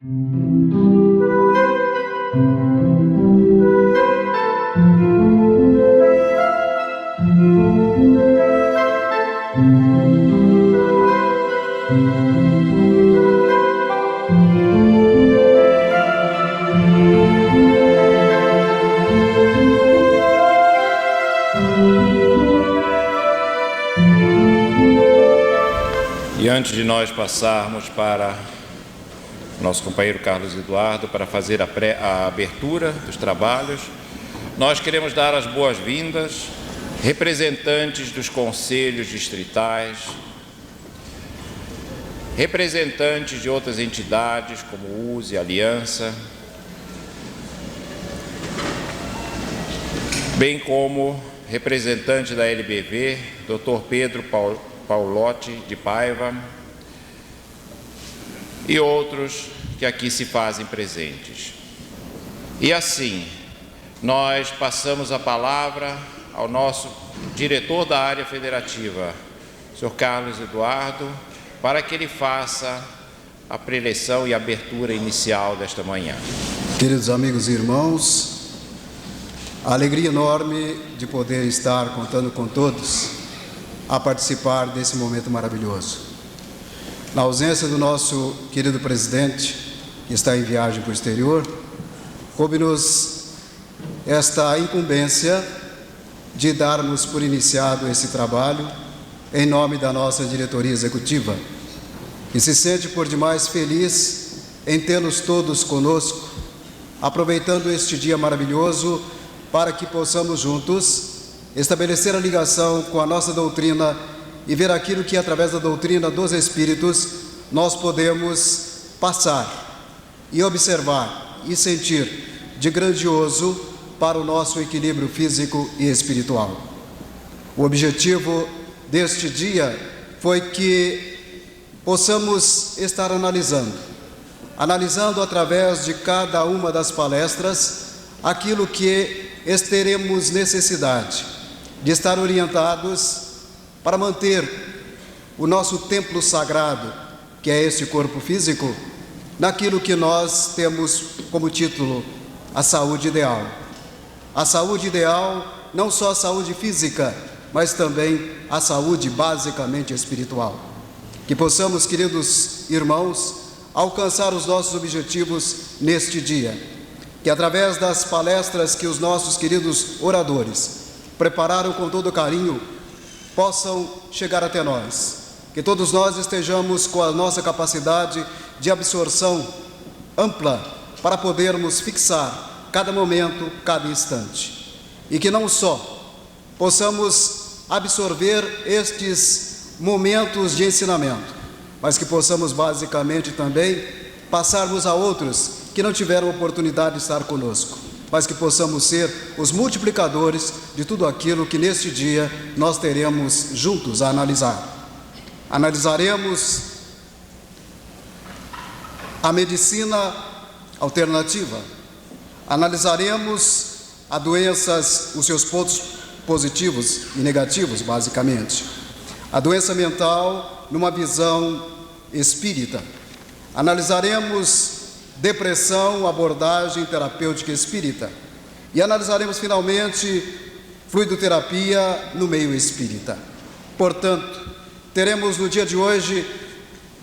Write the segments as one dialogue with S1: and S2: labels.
S1: E antes de nós passarmos para nosso companheiro Carlos Eduardo para fazer a abertura dos trabalhos, nós queremos dar as boas-vindas, representantes dos conselhos distritais, representantes de outras entidades como o USE, Aliança, bem como representante da LBV, Dr. Pedro Paulotti de Paiva, e outros que aqui se fazem presentes. E assim, nós passamos a palavra ao nosso diretor da área federativa, Sr. Carlos Eduardo, para que ele faça a preleção e abertura inicial desta manhã.
S2: Queridos amigos e irmãos, a alegria enorme de poder estar contando com todos a participar desse momento maravilhoso. Na ausência do nosso querido presidente, que está em viagem para o exterior, coube-nos esta incumbência de darmos por iniciado esse trabalho em nome da nossa diretoria executiva, que se sente por demais feliz em tê-los todos conosco, aproveitando este dia maravilhoso para que possamos juntos estabelecer a ligação com a nossa doutrina e ver aquilo que, através da doutrina dos Espíritos, nós podemos passar e observar e sentir de grandioso para o nosso equilíbrio físico e espiritual. O objetivo deste dia foi que possamos estar analisando através de cada uma das palestras aquilo que teremos necessidade de estar orientados para manter o nosso templo sagrado, que é este corpo físico, naquilo que nós temos como título a saúde ideal. A saúde ideal, não só a saúde física, mas também a saúde basicamente espiritual. Que possamos, queridos irmãos, alcançar os nossos objetivos neste dia. Que através das palestras que os nossos queridos oradores prepararam com todo carinho, possam chegar até nós, que todos nós estejamos com a nossa capacidade de absorção ampla para podermos fixar cada momento, cada instante, e que não só possamos absorver estes momentos de ensinamento, mas que possamos basicamente também passarmos a outros que não tiveram oportunidade de estar conosco, mas que possamos ser os multiplicadores de tudo aquilo que neste dia nós teremos juntos a analisar. Analisaremos a medicina alternativa, analisaremos as doenças, os seus pontos positivos e negativos, basicamente. A doença mental numa visão espírita. Analisaremos depressão, abordagem terapêutica espírita. E analisaremos finalmente fluidoterapia no meio espírita. Portanto, teremos no dia de hoje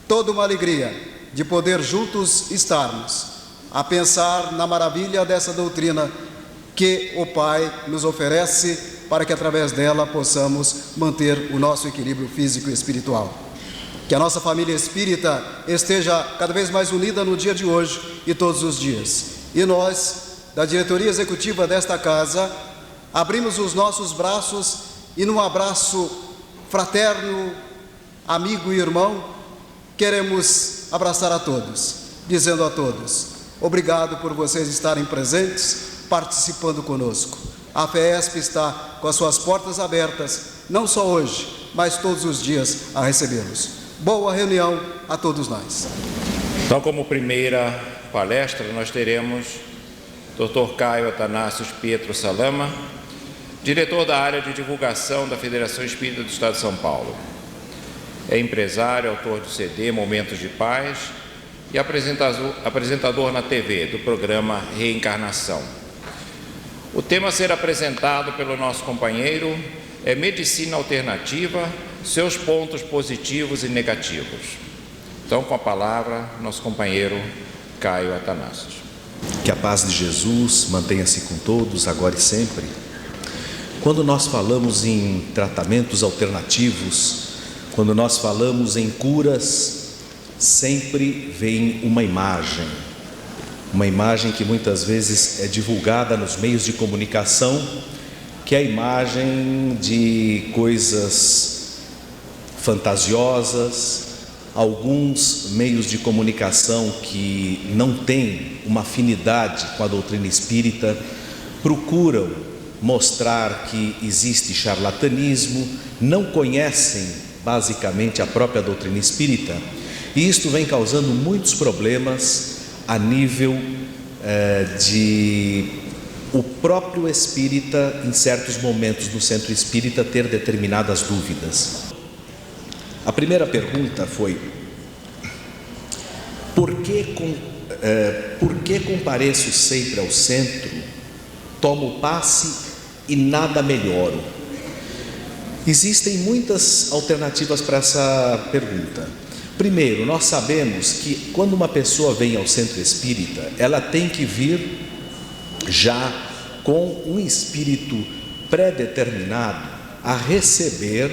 S2: toda uma alegria de poder juntos estarmos a pensar na maravilha dessa doutrina que o Pai nos oferece para que através dela possamos manter o nosso equilíbrio físico e espiritual. Que a nossa família espírita esteja cada vez mais unida no dia de hoje e todos os dias. E nós, da diretoria executiva desta casa, abrimos os nossos braços e num abraço fraterno, amigo e irmão, queremos abraçar a todos, dizendo a todos: obrigado por vocês estarem presentes, participando conosco. A FEESP está com as suas portas abertas, não só hoje, mas todos os dias a recebê-los. Boa reunião a todos nós.
S1: Então, como primeira palestra, nós teremos Dr. Caio Atanásios Pietro Salama, diretor da área de divulgação da Federação Espírita do Estado de São Paulo. É empresário, autor do CD Momentos de Paz, e apresentador na TV do programa Reencarnação. O tema a ser apresentado pelo nosso companheiro é Medicina Alternativa, seus pontos positivos e negativos. Então, com a palavra, nosso companheiro Caio Atanásio.
S3: Que a paz de Jesus mantenha-se com todos, agora e sempre. Quando nós falamos em tratamentos alternativos, quando nós falamos em curas, sempre vem uma imagem que muitas vezes é divulgada nos meios de comunicação, que é a imagem de coisas fantasiosas. Alguns meios de comunicação que não têm uma afinidade com a doutrina espírita procuram mostrar que existe charlatanismo, não conhecem basicamente a própria doutrina espírita, e isto vem causando muitos problemas a nível de o próprio espírita, em certos momentos no centro espírita, ter determinadas dúvidas. A primeira pergunta foi: por que compareço sempre ao centro, tomo passe e nada melhoro? Existem muitas alternativas para essa pergunta. Primeiro, nós sabemos que quando uma pessoa vem ao centro espírita, ela tem que vir já com um espírito pré-determinado a receber,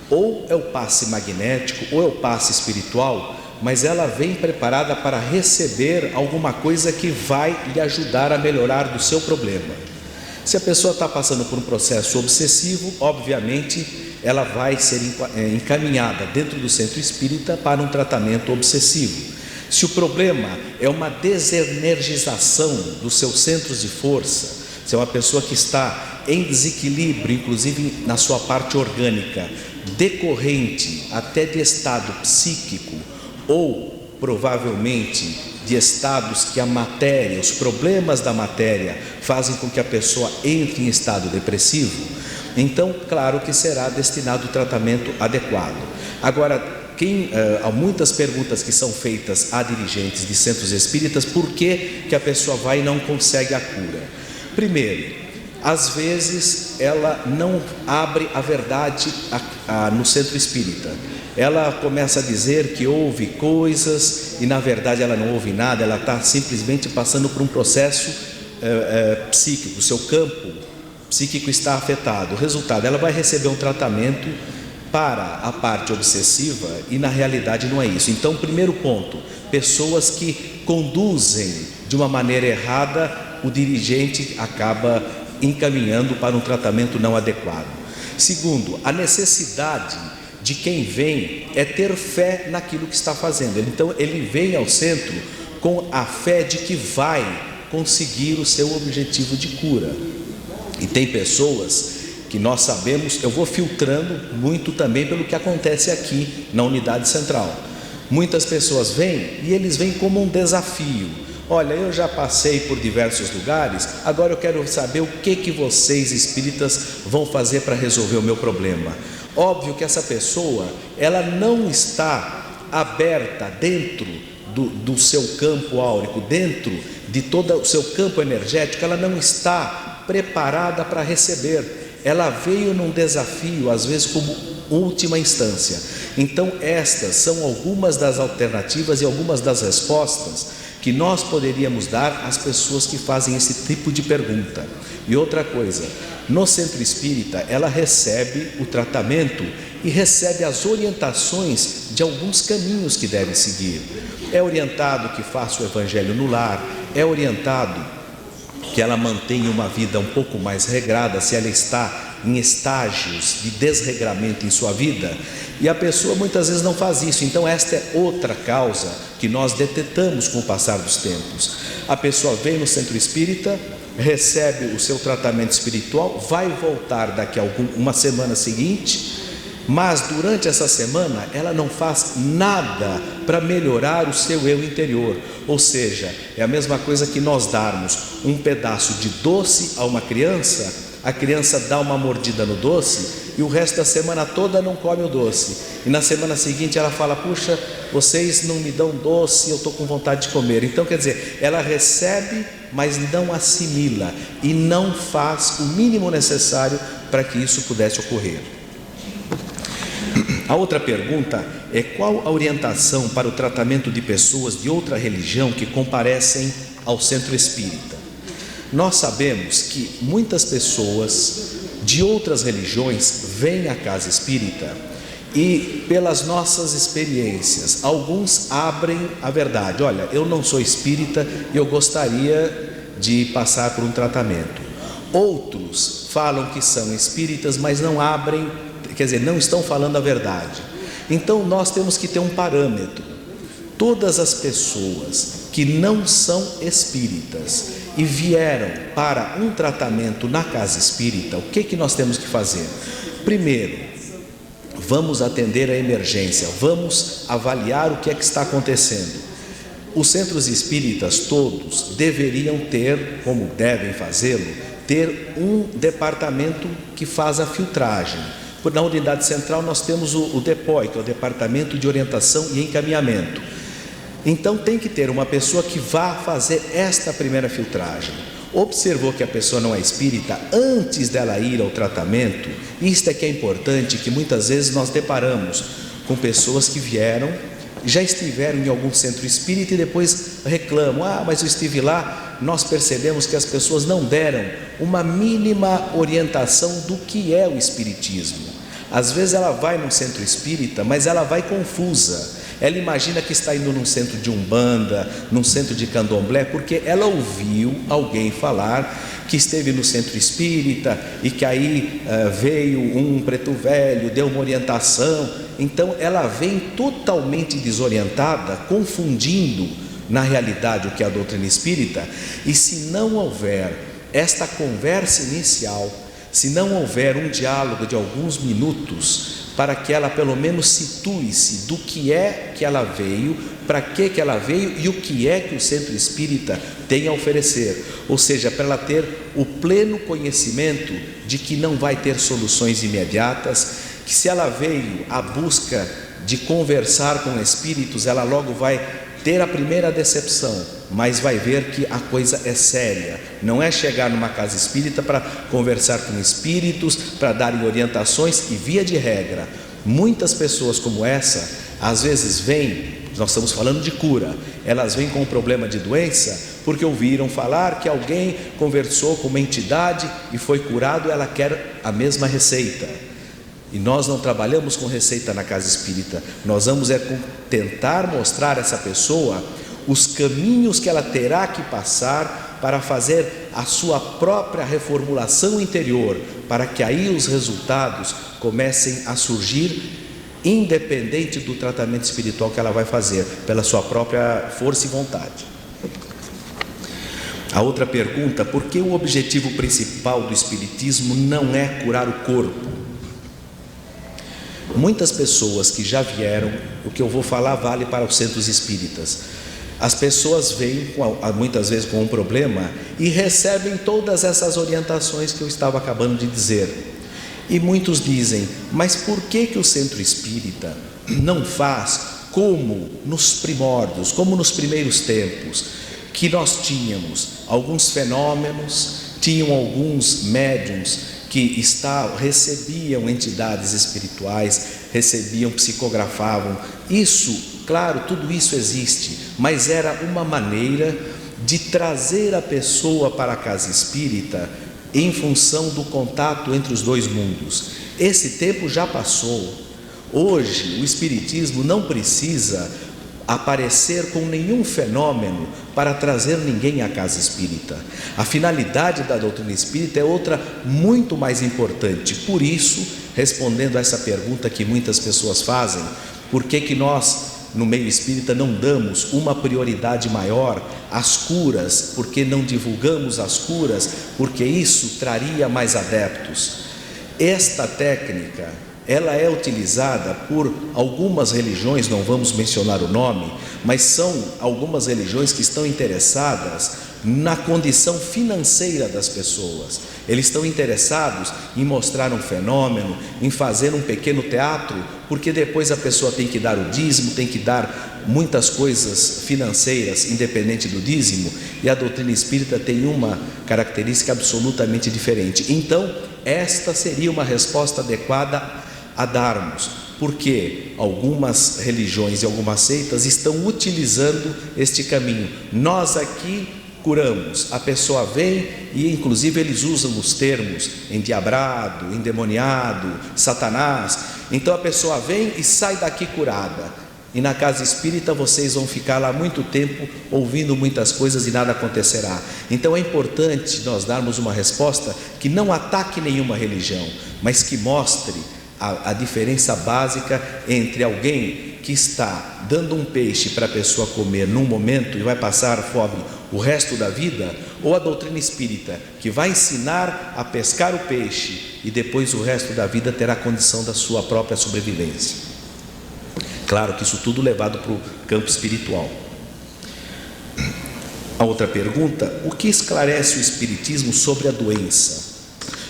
S3: ou é o passe magnético, ou é o passe espiritual, mas ela vem preparada para receber alguma coisa que vai lhe ajudar a melhorar do seu problema. Se a pessoa está passando por um processo obsessivo, obviamente ela vai ser encaminhada dentro do centro espírita para um tratamento obsessivo. Se o problema é uma desenergização dos seus centros de força, se é uma pessoa que está em desequilíbrio, inclusive na sua parte orgânica, decorrente até de estado psíquico, ou provavelmente de estados que a matéria, os problemas da matéria fazem com que a pessoa entre em estado depressivo, então claro que será destinado o tratamento adequado. Agora, há muitas perguntas que são feitas a dirigentes de centros espíritas: por que a pessoa vai e não consegue a cura? Primeiro, às vezes ela não abre a verdade no centro espírita. Ela começa a dizer que ouve coisas e na verdade ela não ouve nada, ela está simplesmente passando por um processo psíquico, o seu campo psíquico está afetado. O resultado, ela vai receber um tratamento para a parte obsessiva e na realidade não é isso. Então, primeiro ponto, pessoas que conduzem de uma maneira errada, o dirigente acaba encaminhando para um tratamento não adequado. Segundo, a necessidade de quem vem é ter fé naquilo que está fazendo. Então ele vem ao centro com a fé de que vai conseguir o seu objetivo de cura. E tem pessoas que nós sabemos, eu vou filtrando muito também pelo que acontece aqui na unidade central. Muitas pessoas vêm e eles vêm como um desafio. Olha, eu já passei por diversos lugares, agora eu quero saber o que vocês espíritas vão fazer para resolver o meu problema. Óbvio que essa pessoa, ela não está aberta dentro do seu campo áurico, dentro de todo o seu campo energético, ela não está preparada para receber. Ela veio num desafio, às vezes como última instância. Então estas são algumas das alternativas e algumas das respostas que nós poderíamos dar às pessoas que fazem esse tipo de pergunta. E outra coisa, no centro espírita ela recebe o tratamento e recebe as orientações de alguns caminhos que deve seguir. É orientado que faça o evangelho no lar, é orientado que ela mantenha uma vida um pouco mais regrada, se ela está em estágios de desregramento em sua vida, e a pessoa muitas vezes não faz isso. Então esta é outra causa que nós detectamos com o passar dos tempos. A pessoa vem no centro espírita, recebe o seu tratamento espiritual, vai voltar daqui a uma semana seguinte, mas durante essa semana ela não faz nada para melhorar o seu eu interior. Ou seja, é a mesma coisa que nós darmos um pedaço de doce a uma criança. a criança dá uma mordida no doce e o resto da semana toda não come o doce. E na semana seguinte ela fala: puxa, vocês não me dão doce, eu estou com vontade de comer. Então, quer dizer, ela recebe, mas não assimila e não faz o mínimo necessário para que isso pudesse ocorrer. A outra pergunta é: qual a orientação para o tratamento de pessoas de outra religião que comparecem ao centro espírita? Nós sabemos que muitas pessoas de outras religiões vêm à casa espírita e, pelas nossas experiências, alguns abrem a verdade: olha, eu não sou espírita e eu gostaria de passar por um tratamento. Outros falam que são espíritas, mas não abrem, quer dizer, não estão falando a verdade. Então nós temos que ter um parâmetro. Todas as pessoas que não são espíritas e vieram para um tratamento na casa espírita, o que nós temos que fazer? Primeiro, vamos atender a emergência, vamos avaliar o que é que está acontecendo. Os centros espíritas todos deveriam ter, como devem fazê-lo, ter um departamento que faz a filtragem. Na unidade central nós temos o DEPOI, que é o Departamento de Orientação e Encaminhamento. Então tem que ter uma pessoa que vá fazer esta primeira filtragem. Observou que a pessoa não é espírita, antes dela ir ao tratamento, isto é que é importante, que muitas vezes nós deparamos com pessoas que vieram, já estiveram em algum centro espírita e depois reclamam: mas eu estive lá. Nós percebemos que as pessoas não deram uma mínima orientação do que é o espiritismo. Às vezes ela vai num centro espírita, mas ela vai confusa. Ela imagina que está indo num centro de umbanda, num centro de candomblé, porque ela ouviu alguém falar que esteve no centro espírita e que aí veio um preto velho, deu uma orientação. Então ela vem totalmente desorientada, confundindo na realidade o que é a doutrina espírita. E se não houver esta conversa inicial, se não houver um diálogo de alguns minutos, para que ela pelo menos situe-se do que é que ela veio, para que ela veio e o que é que o centro espírita tem a oferecer. Ou seja, para ela ter o pleno conhecimento de que não vai ter soluções imediatas, que se ela veio à busca de conversar com espíritos, ela logo vai ter a primeira decepção, mas vai ver que a coisa é séria. Não é chegar numa casa espírita para conversar com espíritos, para darem orientações. E via de regra, muitas pessoas como essa, às vezes vêm, nós estamos falando de cura, elas vêm com um problema de doença, porque ouviram falar que alguém conversou com uma entidade e foi curado, ela quer a mesma receita. E nós não trabalhamos com receita na casa espírita, nós vamos tentar mostrar a essa pessoa os caminhos que ela terá que passar para fazer a sua própria reformulação interior, para que aí os resultados comecem a surgir, independente do tratamento espiritual que ela vai fazer, pela sua própria força e vontade. A outra pergunta: por que o objetivo principal do espiritismo não é curar o corpo? Muitas pessoas que já vieram, o que eu vou falar vale para os centros espíritas. As pessoas vêm muitas vezes com um problema e recebem todas essas orientações que eu estava acabando de dizer. E muitos dizem: mas por que o centro espírita não faz como nos primórdios, como nos primeiros tempos, que nós tínhamos alguns fenômenos, tinham alguns médiuns que recebiam entidades espirituais, psicografavam. Isso, claro, tudo isso existe, mas era uma maneira de trazer a pessoa para a casa espírita em função do contato entre os dois mundos. Esse tempo já passou. Hoje o espiritismo não precisa aparecer com nenhum fenômeno para trazer ninguém à casa espírita. A finalidade da doutrina espírita é outra muito mais importante. Por isso, respondendo a essa pergunta que muitas pessoas fazem, por que nós no meio espírita não damos uma prioridade maior às curas? Porque não divulgamos as curas? Porque isso traria mais adeptos. Esta técnica, ela é utilizada por algumas religiões, não vamos mencionar o nome, mas são algumas religiões que estão interessadas na condição financeira das pessoas. Eles estão interessados em mostrar um fenômeno, em fazer um pequeno teatro, porque depois a pessoa tem que dar o dízimo, tem que dar muitas coisas financeiras, independente do dízimo, e a doutrina espírita tem uma característica absolutamente diferente. Então, esta seria uma resposta adequada a darmos, porque algumas religiões e algumas seitas estão utilizando este caminho. Nós aqui curamos, a pessoa vem e inclusive eles usam os termos endiabrado, endemoniado, Satanás. Então a pessoa vem e sai daqui curada. E na casa espírita vocês vão ficar lá muito tempo ouvindo muitas coisas e nada acontecerá. Então é importante nós darmos uma resposta que não ataque nenhuma religião, mas que mostre a diferença básica entre alguém que está dando um peixe para a pessoa comer num momento e vai passar fome o resto da vida, ou a doutrina espírita que vai ensinar a pescar o peixe e depois o resto da vida terá condição da sua própria sobrevivência. Claro que isso tudo levado para o campo espiritual. A outra pergunta: o que esclarece o Espiritismo sobre a doença?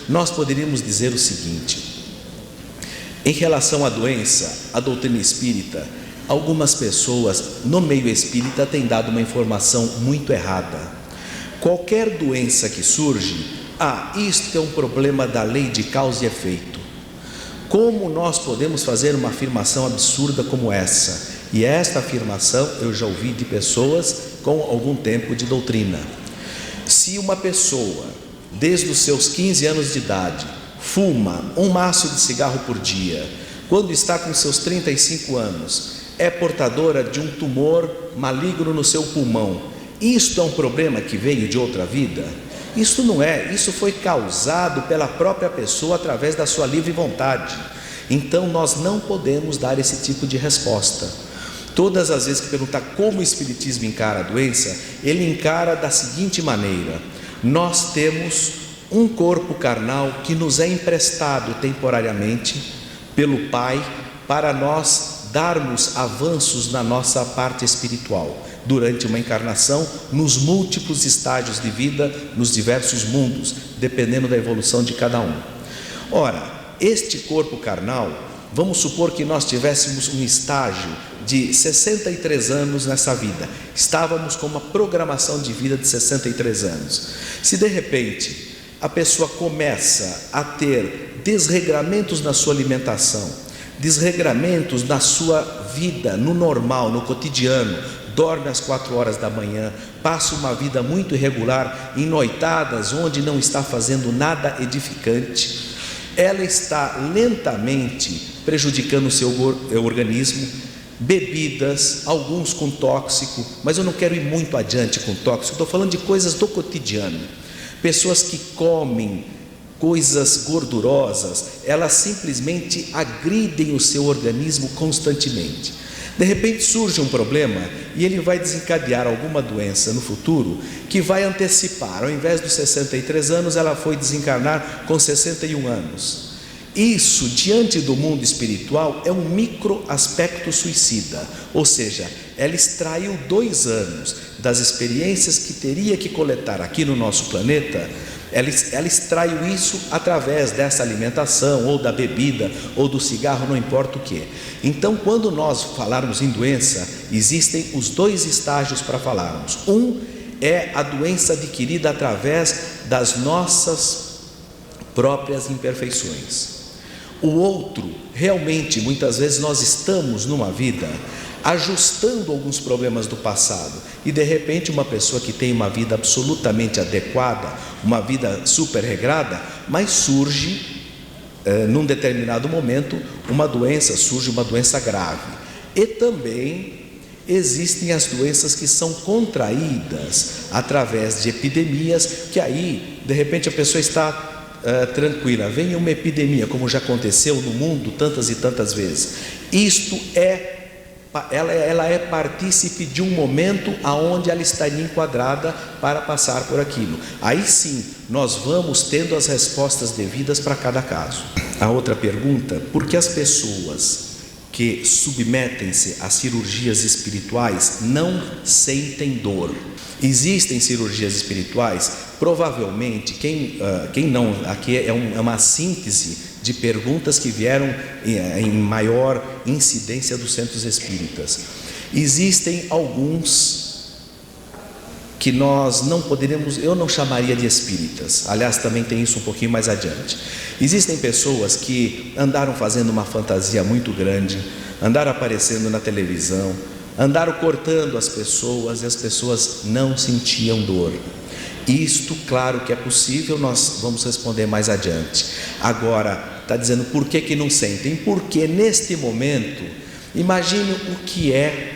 S3: Nós poderíamos dizer o seguinte: em relação à doença, a doutrina espírita, algumas pessoas no meio espírita têm dado uma informação muito errada. Qualquer doença que surge, isto é um problema da lei de causa e efeito. Como nós podemos fazer uma afirmação absurda como essa? E esta afirmação eu já ouvi de pessoas com algum tempo de doutrina. Se uma pessoa, desde os seus 15 anos de idade, fuma um maço de cigarro por dia, quando está com seus 35 anos, é portadora de um tumor maligno no seu pulmão, isto é um problema que veio de outra vida? Isso não é, isso foi causado pela própria pessoa através da sua livre vontade. Então nós não podemos dar esse tipo de resposta. Todas as vezes que perguntar como o Espiritismo encara a doença, ele encara da seguinte maneira: nós temos um corpo carnal que nos é emprestado temporariamente pelo Pai para nós darmos avanços na nossa parte espiritual durante uma encarnação, nos múltiplos estágios de vida, nos diversos mundos, dependendo da evolução de cada um. Ora, este corpo carnal, vamos supor que nós tivéssemos um estágio de 63 anos nessa vida, estávamos com uma programação de vida de 63 anos. Se de repente a pessoa começa a ter desregramentos na sua alimentação, desregramentos na sua vida, no normal, no cotidiano, dorme às 4 horas da manhã, passa uma vida muito irregular, em noitadas onde não está fazendo nada edificante, ela está lentamente prejudicando o seu organismo. Bebidas, alguns com tóxico, mas eu não quero ir muito adiante com tóxico, estou falando de coisas do cotidiano. Pessoas que comem coisas gordurosas, elas simplesmente agridem o seu organismo constantemente. De repente surge um problema e ele vai desencadear alguma doença no futuro que vai antecipar. Ao invés dos 63 anos, ela foi desencarnar com 61 anos. Isso, diante do mundo espiritual, é um micro aspecto suicida. Ou seja, ela extraiu 2 anos das experiências que teria que coletar aqui no nosso planeta. Ela extraiu isso através dessa alimentação, ou da bebida, ou do cigarro, não importa o que. Então, quando nós falarmos em doença, existem os 2 estágios para falarmos. Um é a doença adquirida através das nossas próprias imperfeições. O outro, realmente, muitas vezes nós estamos numa vida ajustando alguns problemas do passado, e de repente uma pessoa que tem uma vida absolutamente adequada, uma vida super regrada, mas surge num determinado momento surge uma doença grave. E também existem as doenças que são contraídas através de epidemias, que aí de repente a pessoa está tranquila, vem uma epidemia, como já aconteceu no mundo tantas e tantas vezes. Ela é partícipe de um momento aonde ela estaria enquadrada para passar por aquilo. Aí sim, nós vamos tendo as respostas devidas para cada caso. A outra pergunta: por que as pessoas que submetem-se a cirurgias espirituais não sentem dor. Existem cirurgias espirituais, provavelmente, quem não, aqui é uma síntese de perguntas que vieram em maior incidência dos centros espíritas. Existem alguns que nós não poderíamos, eu não chamaria de espíritas, aliás também tem isso um pouquinho mais adiante. Existem pessoas que andaram fazendo uma fantasia muito grande, andaram aparecendo na televisão, andaram cortando as pessoas e as pessoas não sentiam dor. Isto, claro que é possível, nós vamos responder mais adiante. Agora, está dizendo por que não sentem? Porque neste momento, imagine o que é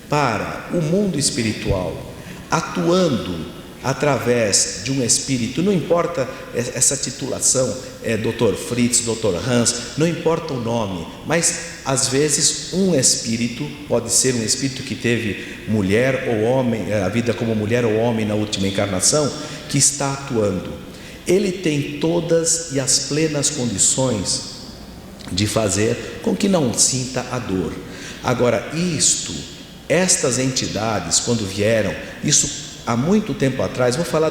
S3: para o mundo espiritual, atuando através de um espírito, não importa essa titulação, Dr. Fritz, Dr. Hans, não importa o nome, mas às vezes um espírito, pode ser um espírito que teve mulher ou homem, a vida como mulher ou homem na última encarnação, que está atuando. Ele tem todas e as plenas condições de fazer com que não sinta a dor. Agora, estas entidades, quando vieram, isso há muito tempo atrás, vou falar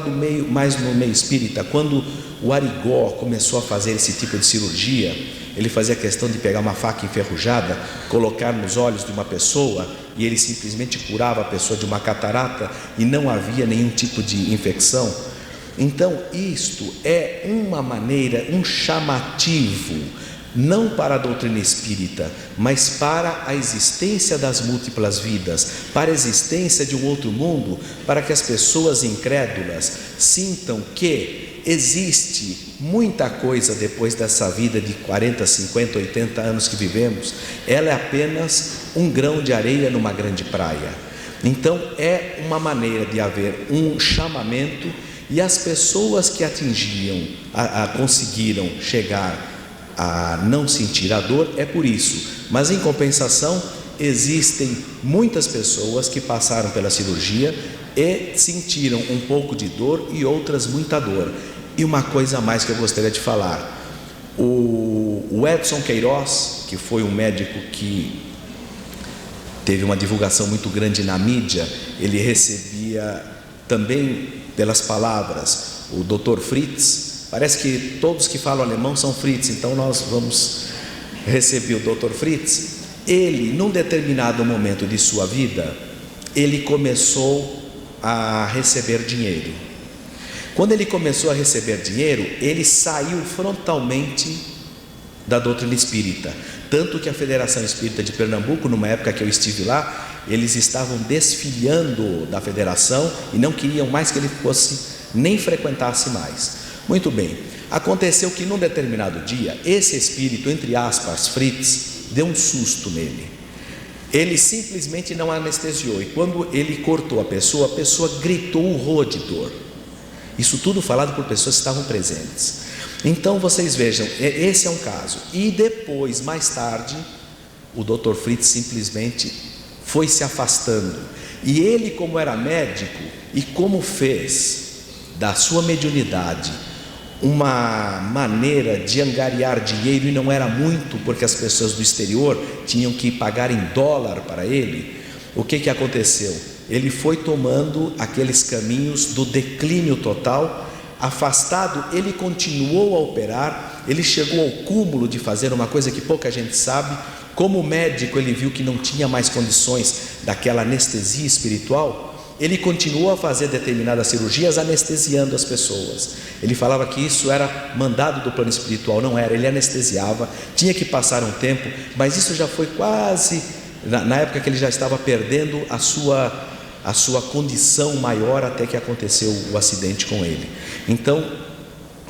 S3: mais no meio espírita, quando o Arigó começou a fazer esse tipo de cirurgia, ele fazia questão de pegar uma faca enferrujada, colocar nos olhos de uma pessoa, e ele simplesmente curava a pessoa de uma catarata, e não havia nenhum tipo de infecção. Então, isto é uma maneira, um chamativo, não para a doutrina espírita, mas para a existência das múltiplas vidas, para a existência de um outro mundo, para que as pessoas incrédulas sintam que existe muita coisa depois dessa vida de 40, 50, 80 anos que vivemos. Ela é apenas um grão de areia numa grande praia. Então é uma maneira de haver um chamamento, e as pessoas que atingiam, conseguiram chegar a não sentir a dor, é por isso. Mas em compensação, existem muitas pessoas que passaram pela cirurgia e sentiram um pouco de dor, e outras muita dor. E uma coisa a mais que eu gostaria de falar: o Edson Queiroz, que foi um médico que teve uma divulgação muito grande na mídia, ele recebia também pelas palavras o Dr. Fritz. Parece que todos que falam alemão são Fritz, então nós vamos receber o Dr. Fritz. Ele, num determinado momento de sua vida, ele começou a receber dinheiro. Quando ele começou a receber dinheiro, ele saiu frontalmente da doutrina espírita. Tanto que a Federação Espírita de Pernambuco, numa época que eu estive lá, eles estavam desfiliando da federação e não queriam mais que ele nem frequentasse mais. Muito bem, aconteceu que num determinado dia, esse espírito, entre aspas, Fritz, deu um susto nele. Ele simplesmente não anestesiou, e quando ele cortou a pessoa gritou o horror de dor. Isso tudo falado por pessoas que estavam presentes. Então vocês vejam, esse é um caso. E depois, mais tarde, o Dr. Fritz simplesmente foi se afastando. E ele, como era médico, e como fez da sua mediunidade uma maneira de angariar dinheiro, e não era muito, porque as pessoas do exterior tinham que pagar em dólar para ele, o que aconteceu? Ele foi tomando aqueles caminhos do declínio total. Afastado, ele continuou a operar, ele chegou ao cúmulo de fazer uma coisa que pouca gente sabe. Como médico, ele viu que não tinha mais condições daquela anestesia espiritual, ele continuou a fazer determinadas cirurgias anestesiando as pessoas. Ele falava que isso era mandado do plano espiritual, não era, ele anestesiava, tinha que passar um tempo, mas isso já foi quase na época que ele já estava perdendo a sua condição maior, até que aconteceu o acidente com ele. Então,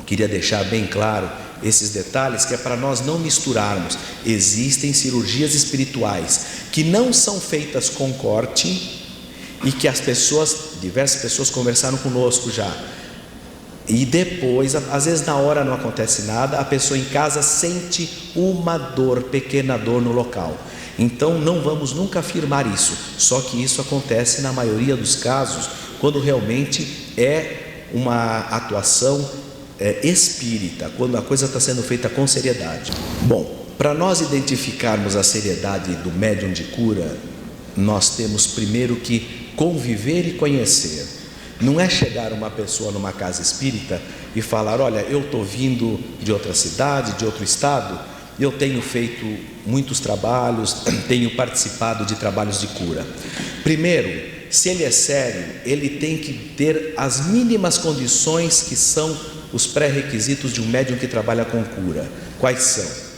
S3: queria deixar bem claro esses detalhes, que é para nós não misturarmos. Existem cirurgias espirituais que não são feitas com corte, e que diversas pessoas conversaram conosco já, e depois, às vezes na hora não acontece nada, a pessoa em casa sente uma dor, pequena dor no local. Então não vamos nunca afirmar isso, só que isso acontece na maioria dos casos, quando realmente é uma atuação espírita, quando a coisa está sendo feita com seriedade. Bom, Para nós identificarmos a seriedade do médium de cura, nós temos primeiro que conviver e conhecer. Não é chegar uma pessoa numa casa espírita e falar: olha, eu estou vindo de outra cidade, de outro estado, eu tenho feito muitos trabalhos, tenho participado de trabalhos de cura. Primeiro, se ele é sério, ele tem que ter as mínimas condições que são os pré-requisitos de um médium que trabalha com cura. Quais são?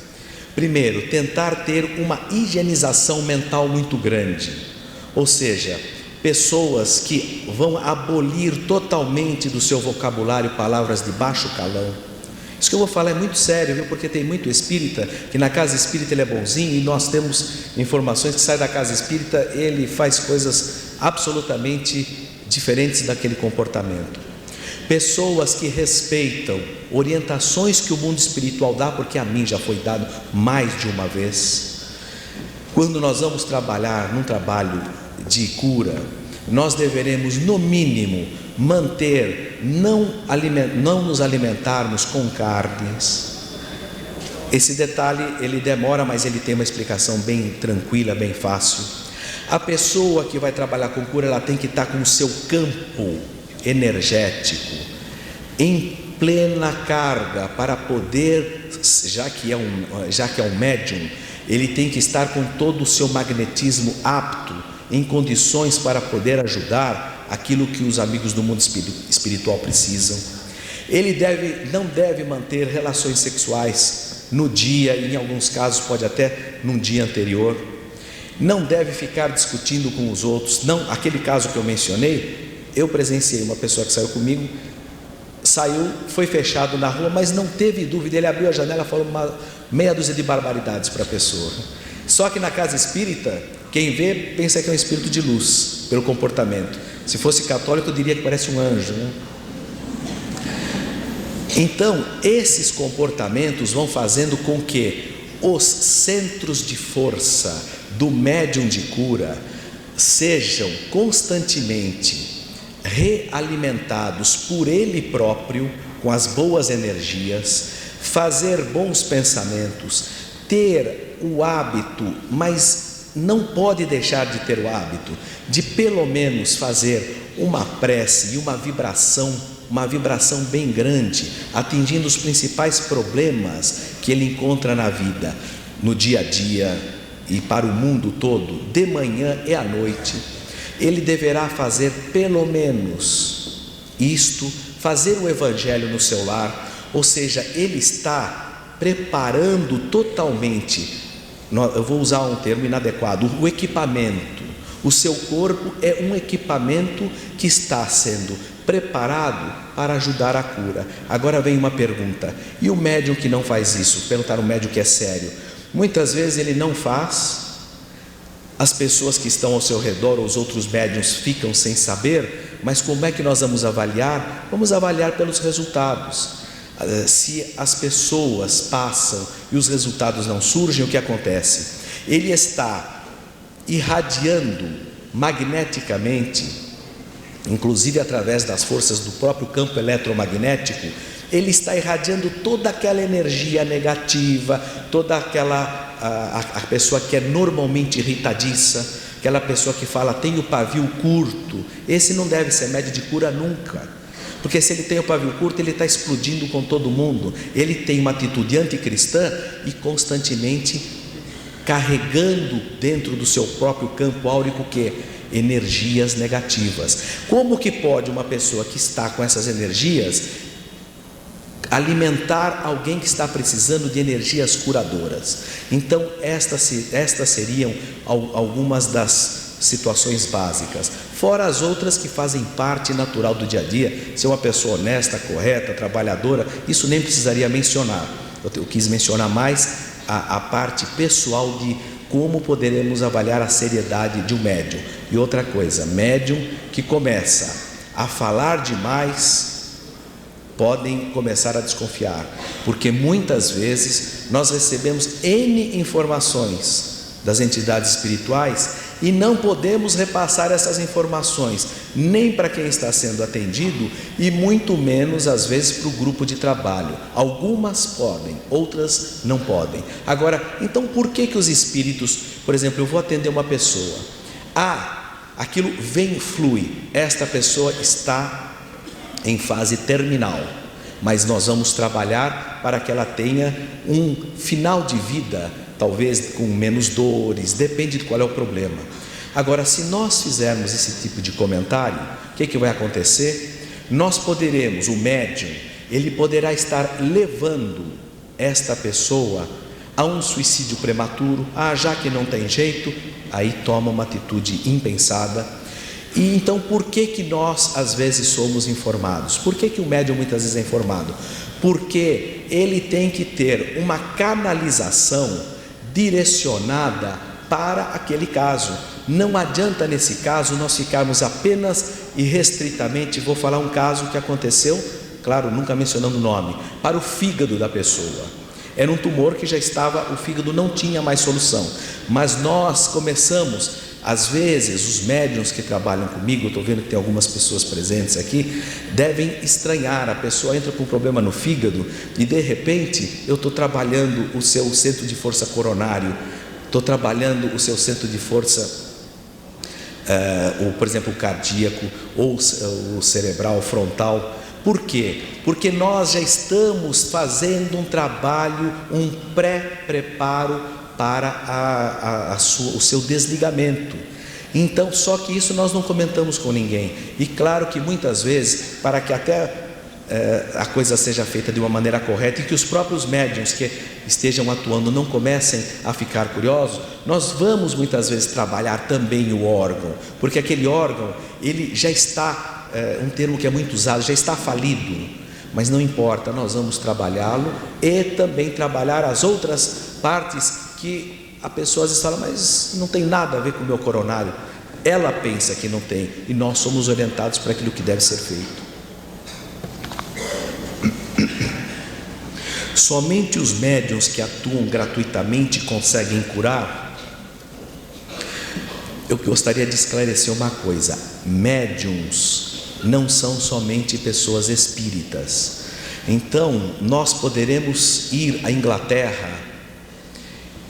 S3: Primeiro, tentar ter uma higienização mental muito grande, ou seja, pessoas que vão abolir totalmente do seu vocabulário palavras de baixo calão. Isso que eu vou falar é muito sério, viu? Porque tem muito espírita que na casa espírita ele é bonzinho, e nós temos informações que sai da casa espírita, ele faz coisas absolutamente diferentes daquele comportamento. Pessoas que respeitam orientações que o mundo espiritual dá, porque a mim já foi dado mais de uma vez. Quando nós vamos trabalhar num trabalho de cura, nós deveremos no mínimo manter, não nos alimentarmos com carnes. Esse detalhe ele demora, mas ele tem uma explicação bem tranquila, bem fácil. A pessoa que vai trabalhar com cura, ela tem que estar com o seu campo energético em plena carga para poder, já que é um médium, ele tem que estar com todo o seu magnetismo apto, em condições para poder ajudar aquilo que os amigos do mundo espiritual precisam. Ele não deve manter relações sexuais no dia, e em alguns casos pode até num dia anterior. Não deve ficar discutindo com os outros. Não, aquele caso que eu mencionei, eu presenciei uma pessoa que saiu comigo, foi fechado na rua, mas não teve dúvida, ele abriu a janela e falou uma meia dúzia de barbaridades para a pessoa. Só que na casa espírita, quem vê pensa que é um espírito de luz, pelo comportamento. Se fosse católico, eu diria que parece um anjo, né? Então, esses comportamentos vão fazendo com que os centros de força do médium de cura sejam constantemente realimentados por ele próprio, com as boas energias, fazer bons pensamentos, ter o hábito, mas não pode deixar de ter o hábito de pelo menos fazer uma prece e uma vibração bem grande, atingindo os principais problemas que ele encontra na vida, no dia a dia e para o mundo todo, de manhã e à noite. Ele deverá fazer pelo menos isto, fazer o evangelho no seu lar, ou seja, ele está preparando totalmente, eu vou usar um termo inadequado, o equipamento. O seu corpo é um equipamento que está sendo preparado para ajudar a cura. Agora vem uma pergunta: e o médium que não faz isso? Perguntar ao médium que é sério. Muitas vezes ele não faz, as pessoas que estão ao seu redor, os outros médiuns, ficam sem saber, mas como é que nós vamos avaliar? Vamos avaliar pelos resultados. Se as pessoas passam e os resultados não surgem, o que acontece? Ele está irradiando magneticamente, inclusive através das forças do próprio campo eletromagnético, ele está irradiando toda aquela energia negativa, toda aquela a pessoa que é normalmente irritadiça, aquela pessoa que fala tem o pavio curto, esse não deve ser médium de cura nunca, porque se ele tem o pavio curto, ele está explodindo com todo mundo, ele tem uma atitude anticristã e constantemente carregando dentro do seu próprio campo áurico que energias negativas. Como que pode uma pessoa que está com essas energias alimentar alguém que está precisando de energias curadoras? Então estas seriam algumas das situações básicas, fora as outras que fazem parte natural do dia a dia. Ser uma pessoa honesta, correta, trabalhadora, isso nem precisaria mencionar. Eu quis mencionar mais a parte pessoal de como poderemos avaliar a seriedade de um médium. E outra coisa, médium que começa a falar demais, podem começar a desconfiar, porque muitas vezes nós recebemos N informações das entidades espirituais e não podemos repassar essas informações nem para quem está sendo atendido e muito menos às vezes para o grupo de trabalho. Algumas podem, outras não podem. Agora, então por que os espíritos, por exemplo, eu vou atender uma pessoa, aquilo vem, flui, esta pessoa está em fase terminal, mas nós vamos trabalhar para que ela tenha um final de vida, talvez com menos dores, depende de qual é o problema. Agora, se nós fizermos esse tipo de comentário, o que vai acontecer? Nós poderemos, o médium, ele poderá estar levando esta pessoa a um suicídio prematuro. Já que não tem jeito, aí toma uma atitude impensada. E então por que nós às vezes somos informados? Por que o médium muitas vezes é informado? Porque ele tem que ter uma canalização direcionada para aquele caso. Não adianta nesse caso nós ficarmos apenas e restritamente, vou falar um caso que aconteceu, claro, nunca mencionando o nome, para o fígado da pessoa. Era um tumor que já estava, o fígado não tinha mais solução, mas nós começamos, às vezes os médiuns que trabalham comigo, eu estou vendo que tem algumas pessoas presentes aqui, devem estranhar, a pessoa entra com um problema no fígado e de repente eu estou trabalhando o seu centro de força coronário, estou trabalhando o seu centro de força, ou por exemplo o cardíaco, ou o cerebral, o frontal. Por quê? Porque nós já estamos fazendo um trabalho, um pré-preparo para o seu desligamento. Então, só que isso nós não comentamos com ninguém. E claro que muitas vezes, para que até a coisa seja feita de uma maneira correta e que os próprios médiuns que estejam atuando não comecem a ficar curiosos, nós vamos muitas vezes trabalhar também o órgão, porque aquele órgão, ele já está, um termo que é muito usado, já está falido, mas não importa, nós vamos trabalhá-lo e também trabalhar as outras partes que a pessoa às vezes fala, mas não tem nada a ver com o meu coronário. Ela pensa que não tem, e nós somos orientados para aquilo que deve ser feito. Somente os médiuns que atuam gratuitamente conseguem curar. Eu gostaria de esclarecer uma coisa: médiuns não são somente pessoas espíritas. Então, nós poderemos ir à Inglaterra,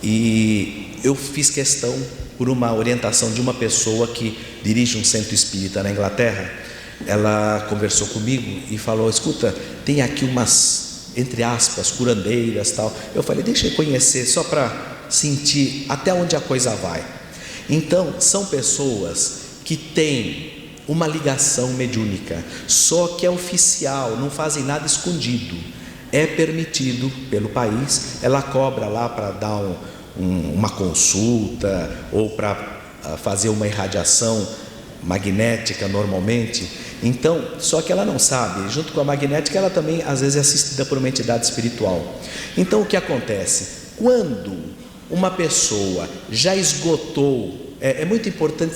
S3: e eu fiz questão, por uma orientação de uma pessoa que dirige um centro espírita na Inglaterra, ela conversou comigo e falou: escuta, tem aqui umas, entre aspas, curandeiras tal. Eu falei, deixa eu conhecer, só para sentir até onde a coisa vai. Então, são pessoas que têm uma ligação mediúnica, só que é oficial, não fazem nada escondido, é permitido pelo país. Ela cobra lá para dar uma consulta ou para fazer uma irradiação magnética normalmente. Então, só que ela não sabe, junto com a magnética ela também às vezes é assistida por uma entidade espiritual. Então o que acontece? Quando uma pessoa já esgotou, é muito importante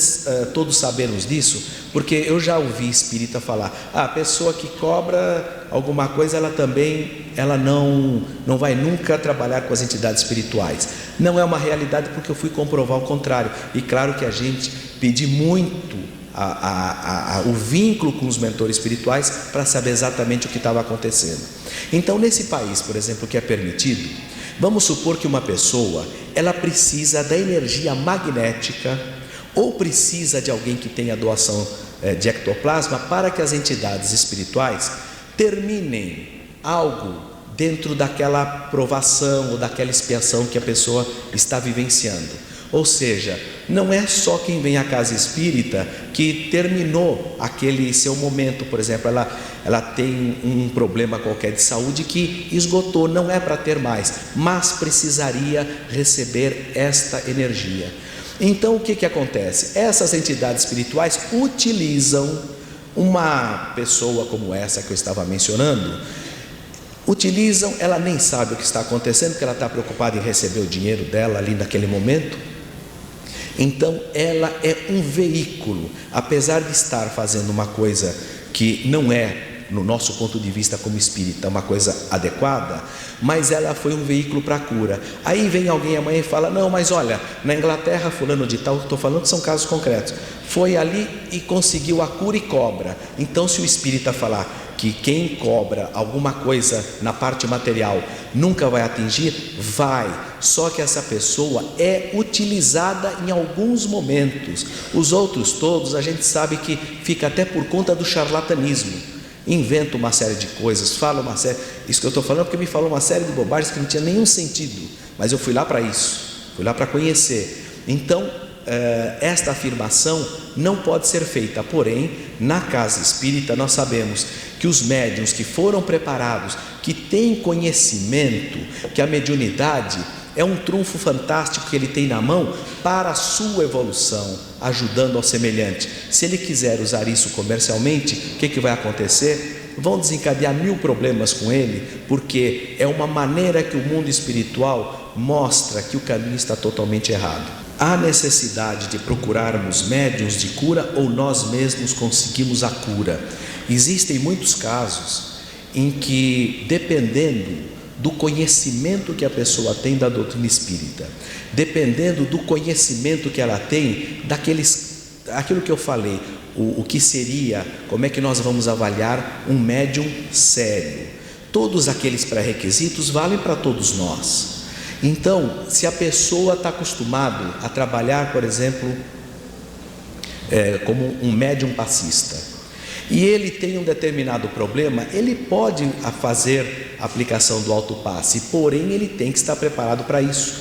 S3: todos sabermos disso, porque eu já ouvi espírita falar, a pessoa que cobra alguma coisa, ela não vai nunca trabalhar com as entidades espirituais. Não é uma realidade, porque eu fui comprovar o contrário. E claro que a gente pede muito o vínculo com os mentores espirituais para saber exatamente o que estava acontecendo. Então, nesse país, por exemplo, que é permitido, vamos supor que uma pessoa, ela precisa da energia magnética ou precisa de alguém que tenha doação de ectoplasma para que as entidades espirituais terminem algo dentro daquela provação ou daquela expiação que a pessoa está vivenciando. Ou seja, não é só quem vem à casa espírita que terminou aquele seu momento. Por exemplo, ela tem um problema qualquer de saúde que esgotou, não é para ter mais, mas precisaria receber esta energia. Então o que acontece? Essas entidades espirituais utilizam uma pessoa como essa que eu estava mencionando, ela nem sabe o que está acontecendo, porque ela está preocupada em receber o dinheiro dela ali naquele momento. Então ela é um veículo, apesar de estar fazendo uma coisa que não é no nosso ponto de vista como espírita, uma coisa adequada, mas ela foi um veículo para a cura. Aí vem alguém amanhã e fala: não, mas olha, na Inglaterra fulano de tal, estou falando, são casos concretos, foi ali e conseguiu a cura e cobra. Então, se o espírita falar que quem cobra alguma coisa na parte material nunca vai atingir, vai. Só que essa pessoa é utilizada em alguns momentos. Os outros todos a gente sabe que fica até por conta do charlatanismo. Inventa uma série de coisas, fala uma série... Isso que eu estou falando porque me falou uma série de bobagens que não tinha nenhum sentido. Mas eu fui lá para isso, fui lá para conhecer. Então, esta afirmação não pode ser feita. Porém, na casa espírita nós sabemos que os médiuns que foram preparados, que têm conhecimento, que a mediunidade é um trunfo fantástico que ele tem na mão para a sua evolução, ajudando ao semelhante. Se ele quiser usar isso comercialmente, o que vai acontecer? Vão desencadear 1000 problemas com ele, porque é uma maneira que o mundo espiritual mostra que o caminho está totalmente errado. Há necessidade de procurarmos médiuns de cura ou nós mesmos conseguimos a cura? Existem muitos casos em que, dependendo do conhecimento que a pessoa tem da doutrina espírita, dependendo do conhecimento que ela tem aquilo que eu falei, o que seria, como é que nós vamos avaliar um médium sério? Todos aqueles pré-requisitos valem para todos nós. Então, se a pessoa está acostumada a trabalhar, por exemplo, como um médium passista, e ele tem um determinado problema, ele pode fazer a aplicação do autopasse, porém ele tem que estar preparado para isso.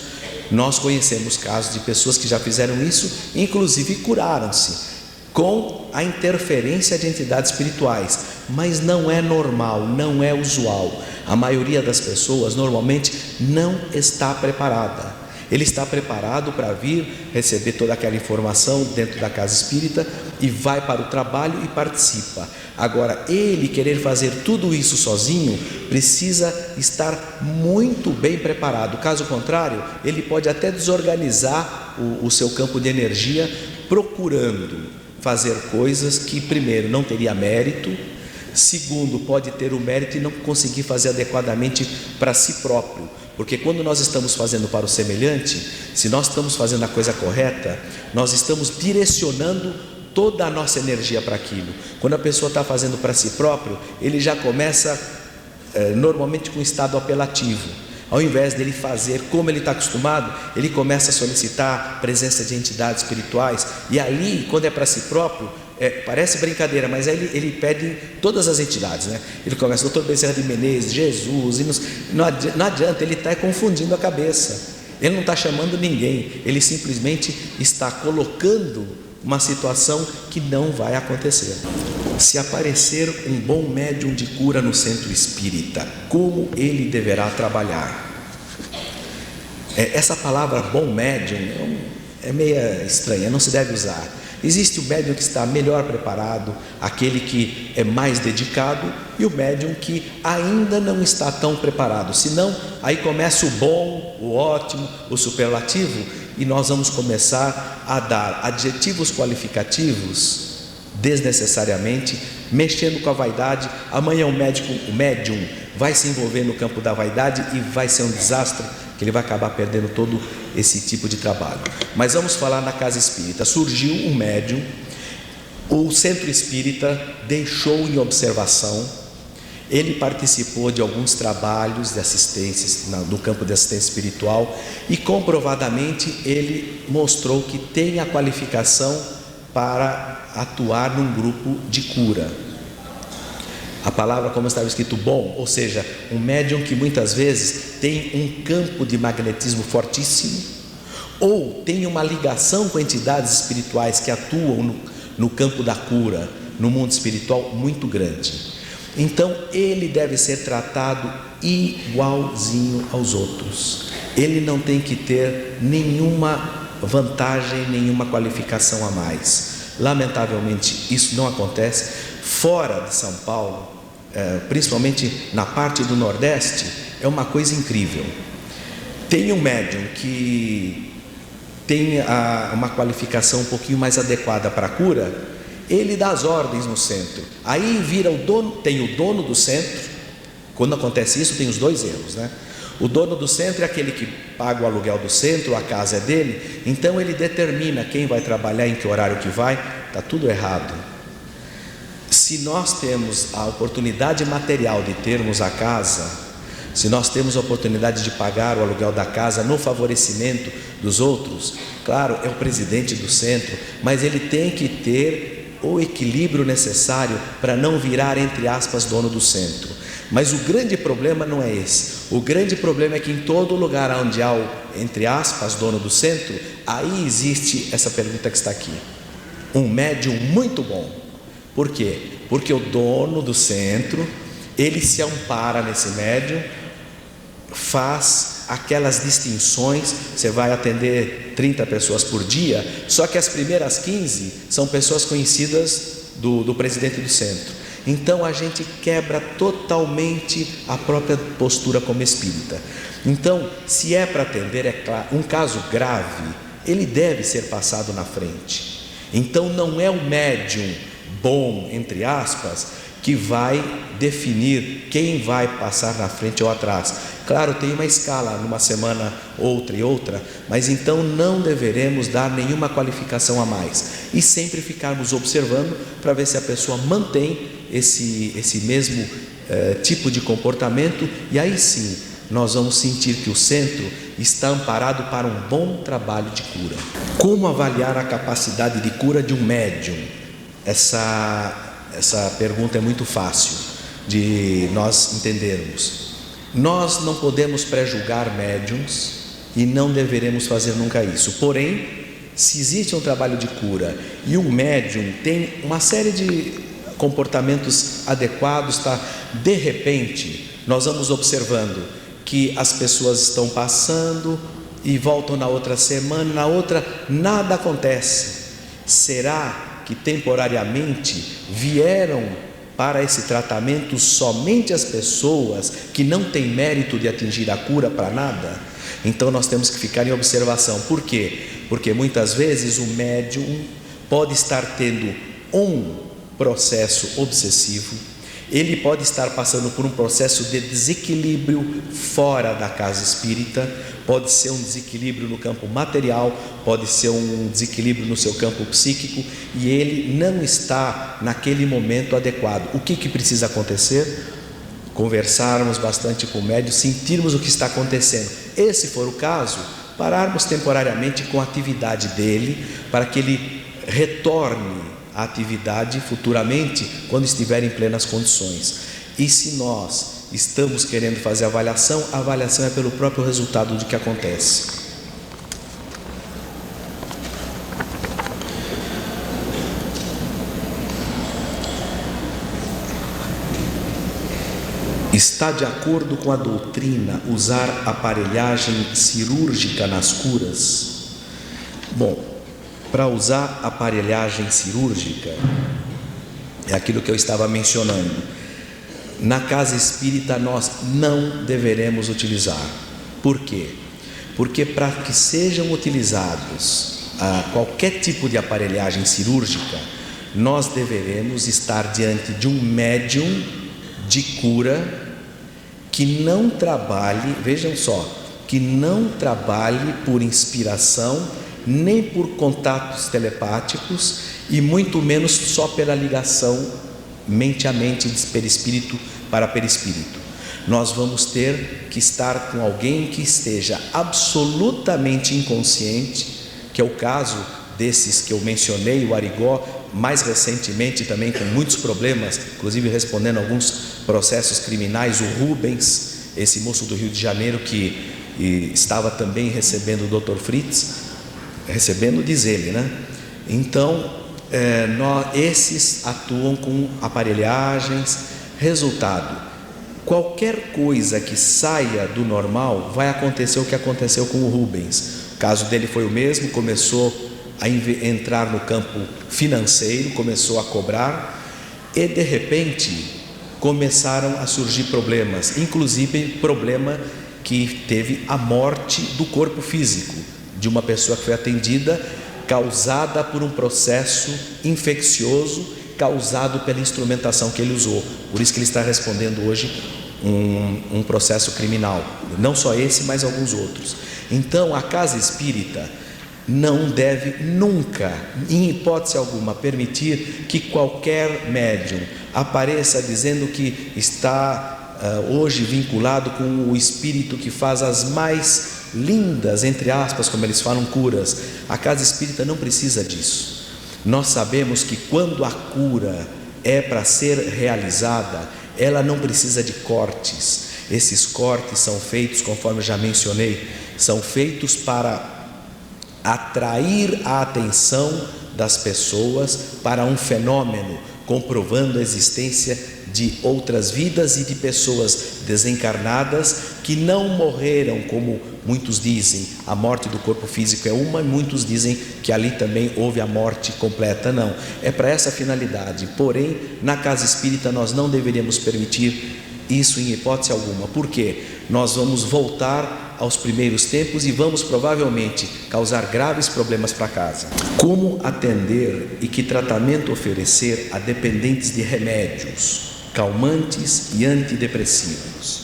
S3: Nós conhecemos casos de pessoas que já fizeram isso, inclusive curaram-se com a interferência de entidades espirituais, mas não é normal, não é usual. A maioria das pessoas normalmente não está preparada. Ele está preparado para vir receber toda aquela informação dentro da casa espírita e vai para o trabalho e participa. Agora, ele querer fazer tudo isso sozinho, precisa estar muito bem preparado. Caso contrário, ele pode até desorganizar o seu campo de energia, procurando fazer coisas que, primeiro, não teria mérito, segundo, pode ter o mérito e não conseguir fazer adequadamente para si próprio. Porque quando nós estamos fazendo para o semelhante, se nós estamos fazendo a coisa correta, nós estamos direcionando toda a nossa energia para aquilo. Quando a pessoa está fazendo para si próprio, ele já começa normalmente com um estado apelativo. Ao invés dele fazer como ele está acostumado, ele começa a solicitar a presença de entidades espirituais. E ali, quando é para si próprio, parece brincadeira, mas aí ele pede todas as entidades, né? Ele começa, Dr. Bezerra de Menezes, Jesus, e não adianta, ele está confundindo a cabeça. Ele não está chamando ninguém, ele simplesmente está colocando uma situação que não vai acontecer. Se aparecer um bom médium de cura no centro espírita, como ele deverá trabalhar? Essa palavra bom médium é meio estranha, não se deve usar. Existe o médium que está melhor preparado, aquele que é mais dedicado, e o médium que ainda não está tão preparado. Senão, aí começa o bom, o ótimo, o superlativo, e nós vamos começar a dar adjetivos qualificativos desnecessariamente, mexendo com a vaidade. Amanhã o médium vai se envolver no campo da vaidade e vai ser um desastre, que ele vai acabar perdendo todo esse tipo de trabalho. Mas vamos falar na casa espírita. Surgiu um médium, o centro espírita deixou em observação, ele participou de alguns trabalhos de assistência, no campo de assistência espiritual, e comprovadamente ele mostrou que tem a qualificação para atuar num grupo de cura. A palavra, como estava escrito, bom, ou seja, um médium que muitas vezes tem um campo de magnetismo fortíssimo, ou tem uma ligação com entidades espirituais que atuam no campo da cura, no mundo espiritual, muito grande. Então ele deve ser tratado igualzinho aos outros. Ele não tem que ter nenhuma vantagem, nenhuma qualificação a mais. Lamentavelmente isso não acontece. Fora de São Paulo, principalmente na parte do Nordeste, é uma coisa incrível. Tem um médium que tem uma qualificação um pouquinho mais adequada para a cura, ele dá as ordens no centro. Aí vira o dono, tem o dono do centro. Quando acontece isso, tem os dois erros, né? O dono do centro é aquele que paga o aluguel do centro, a casa é dele, então ele determina quem vai trabalhar, em que horário que vai. Está tudo errado. Se nós temos a oportunidade material de termos a casa, se nós temos a oportunidade de pagar o aluguel da casa no favorecimento dos outros, claro, é o presidente do centro, mas ele tem que ter o equilíbrio necessário para não virar, entre aspas, dono do centro. Mas o grande problema não é esse. O grande problema é que em todo lugar onde há o, entre aspas, dono do centro, aí existe essa pergunta que está aqui: um médium muito bom. Por quê? Porque o dono do centro, ele se ampara nesse médium, faz aquelas distinções. Você vai atender 30 pessoas por dia, só que as primeiras 15 são pessoas conhecidas do presidente do centro. Então a gente quebra totalmente a própria postura como espírita. Então, se é para atender, é claro, um caso grave, ele deve ser passado na frente. Então não é o médium bom, entre aspas, que vai definir quem vai passar na frente ou atrás. Claro, tem uma escala, numa semana outra e outra, mas então não deveremos dar nenhuma qualificação a mais, e sempre ficarmos observando para ver se a pessoa mantém esse mesmo tipo de comportamento, e aí sim nós vamos sentir que o centro está amparado para um bom trabalho de cura. Como avaliar a capacidade de cura de um médium? Essa pergunta é muito fácil de nós entendermos. Nós não podemos pré-julgar médiums e não deveremos fazer nunca isso. Porém, se existe um trabalho de cura e um médium tem uma série de comportamentos adequados, tá? De repente, nós vamos observando que as pessoas estão passando e voltam na outra semana, na outra nada acontece. Será que temporariamente vieram para esse tratamento somente as pessoas que não têm mérito de atingir a cura para nada? Então nós temos que ficar em observação. Por quê? Porque muitas vezes o médium pode estar tendo um processo obsessivo, ele pode estar passando por um processo de desequilíbrio fora da casa espírita, pode ser um desequilíbrio no campo material, pode ser um desequilíbrio no seu campo psíquico, e ele não está naquele momento adequado. O que precisa acontecer? Conversarmos bastante com o médium, sentirmos o que está acontecendo. E se for o caso, pararmos temporariamente com a atividade dele, para que ele retorne à atividade futuramente, quando estiver em plenas condições. E se nós estamos querendo fazer a avaliação é pelo próprio resultado do que acontece. Está de acordo com a doutrina usar aparelhagem cirúrgica nas curas? Bom, para usar aparelhagem cirúrgica, é aquilo que eu estava mencionando. Na casa espírita nós não deveremos utilizar. Por quê? Porque para que sejam utilizados qualquer tipo de aparelhagem cirúrgica, nós deveremos estar diante de um médium de cura que não trabalhe, vejam só, que não trabalhe por inspiração, nem por contatos telepáticos, e muito menos só pela ligação mente a mente, de perispírito para perispírito. Nós vamos ter que estar com alguém que esteja absolutamente inconsciente, que é o caso desses que eu mencionei, o Arigó, mais recentemente também com muitos problemas, inclusive respondendo a alguns processos criminais, o Rubens, esse moço do Rio de Janeiro que estava também recebendo o Dr. Fritz, recebendo, diz ele, né? Então, esses atuam com aparelhagens. Resultado: qualquer coisa que saia do normal, vai acontecer o que aconteceu com o Rubens. O caso dele foi o mesmo, começou a entrar no campo financeiro, começou a cobrar, e de repente começaram a surgir problemas, inclusive problema que teve a morte do corpo físico de uma pessoa que foi atendida, causada por um processo infeccioso causado pela instrumentação que ele usou. Por isso que ele está respondendo hoje um processo criminal, não só esse, mas alguns outros. Então a casa espírita não deve nunca, em hipótese alguma, permitir que qualquer médium apareça dizendo que está hoje vinculado com o espírito que faz as mais lindas, entre aspas, como eles falam, curas. A casa espírita não precisa disso. Nós sabemos que quando a cura é para ser realizada, ela não precisa de cortes. Esses cortes são feitos, conforme eu já mencionei, são feitos para atrair a atenção das pessoas para um fenômeno, comprovando a existência de outras vidas e de pessoas desencarnadas que não morreram, como muitos dizem, a morte do corpo físico é uma, e muitos dizem que ali também houve a morte completa. Não, é para essa finalidade. Porém, na casa espírita nós não deveríamos permitir isso em hipótese alguma. Por quê? Nós vamos voltar aos primeiros tempos e vamos provavelmente causar graves problemas para casa. Como atender e que tratamento oferecer a dependentes de remédios, calmantes e antidepressivos?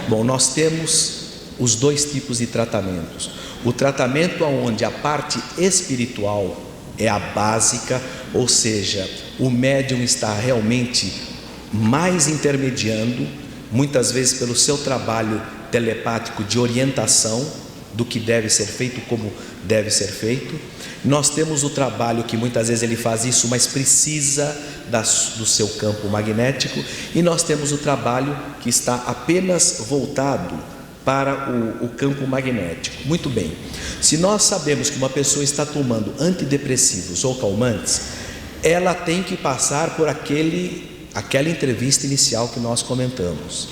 S3: Bom, nós temos os dois tipos de tratamentos. O tratamento onde a parte espiritual é a básica, ou seja, o médium está realmente mais intermediando, muitas vezes pelo seu trabalho telepático de orientação do que deve ser feito, como deve ser feito. Nós temos o trabalho que muitas vezes ele faz isso, mas precisa do seu campo magnético, e nós temos o trabalho que está apenas voltado para o campo magnético. Muito bem, se nós sabemos que uma pessoa está tomando antidepressivos ou calmantes, ela tem que passar por aquela entrevista inicial que nós comentamos.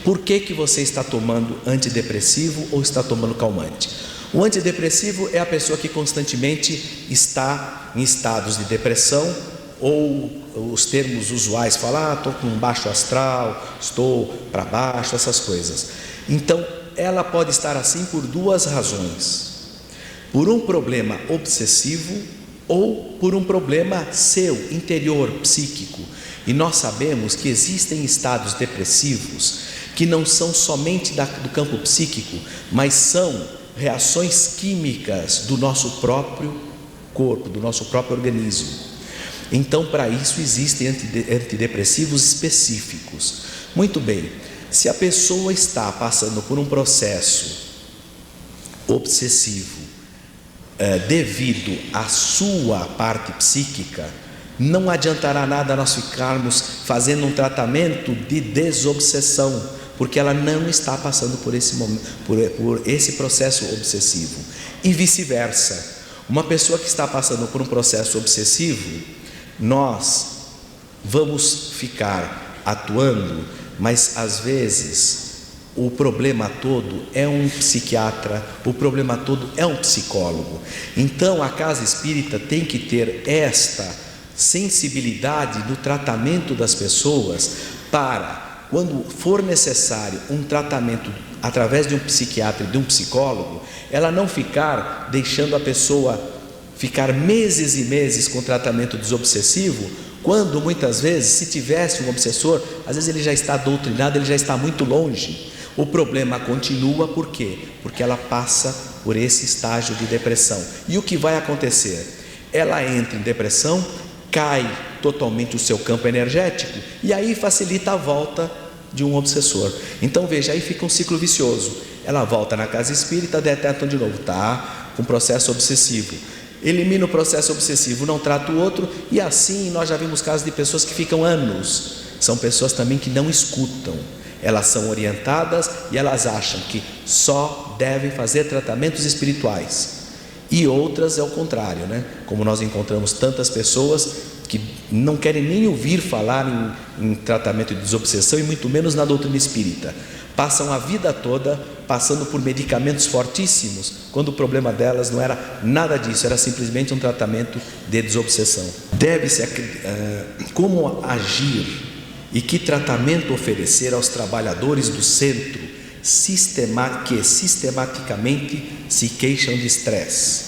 S3: Por que você está tomando antidepressivo ou está tomando calmante? O antidepressivo é a pessoa que constantemente está em estados de depressão, ou os termos usuais falam, estou com baixo astral, estou para baixo, essas coisas. Então, ela pode estar assim por duas razões: por um problema obsessivo ou por um problema seu, interior, psíquico. E nós sabemos que existem estados depressivos que não são somente do campo psíquico, mas são reações químicas do nosso próprio corpo, do nosso próprio organismo. Então, para isso existem antidepressivos específicos. Muito bem, se a pessoa está passando por um processo obsessivo devido à sua parte psíquica, não adiantará nada nós ficarmos fazendo um tratamento de desobsessão, porque ela não está passando por esse momento, por esse processo obsessivo. E vice-versa, uma pessoa que está passando por um processo obsessivo, nós vamos ficar atuando, mas às vezes o problema todo é um psiquiatra, o problema todo é um psicólogo. Então a casa espírita tem que ter esta sensibilidade no tratamento das pessoas, para, quando for necessário um tratamento através de um psiquiatra e de um psicólogo, ela não ficar deixando a pessoa ficar meses e meses com tratamento desobsessivo, quando muitas vezes, se tivesse um obsessor, às vezes ele já está doutrinado, ele já está muito longe. O problema continua, por quê? Porque ela passa por esse estágio de depressão. E o que vai acontecer? Ela entra em depressão, cai totalmente o seu campo energético, e aí facilita a volta de um obsessor. Então veja, aí fica um ciclo vicioso. Ela volta na casa espírita, detectam de novo, tá com processo obsessivo. Elimina o processo obsessivo, não trata o outro, e assim nós já vimos casos de pessoas que ficam anos. São pessoas também que não escutam, elas são orientadas e elas acham que só devem fazer tratamentos espirituais, e outras é o contrário, né? Como nós encontramos tantas pessoas que não querem nem ouvir falar em tratamento de desobsessão, e muito menos na doutrina espírita. Passam a vida toda passando por medicamentos fortíssimos, quando o problema delas não era nada disso, era simplesmente um tratamento de desobsessão. Deve-se como agir e que tratamento oferecer aos trabalhadores do centro que sistematicamente se queixam de estresse.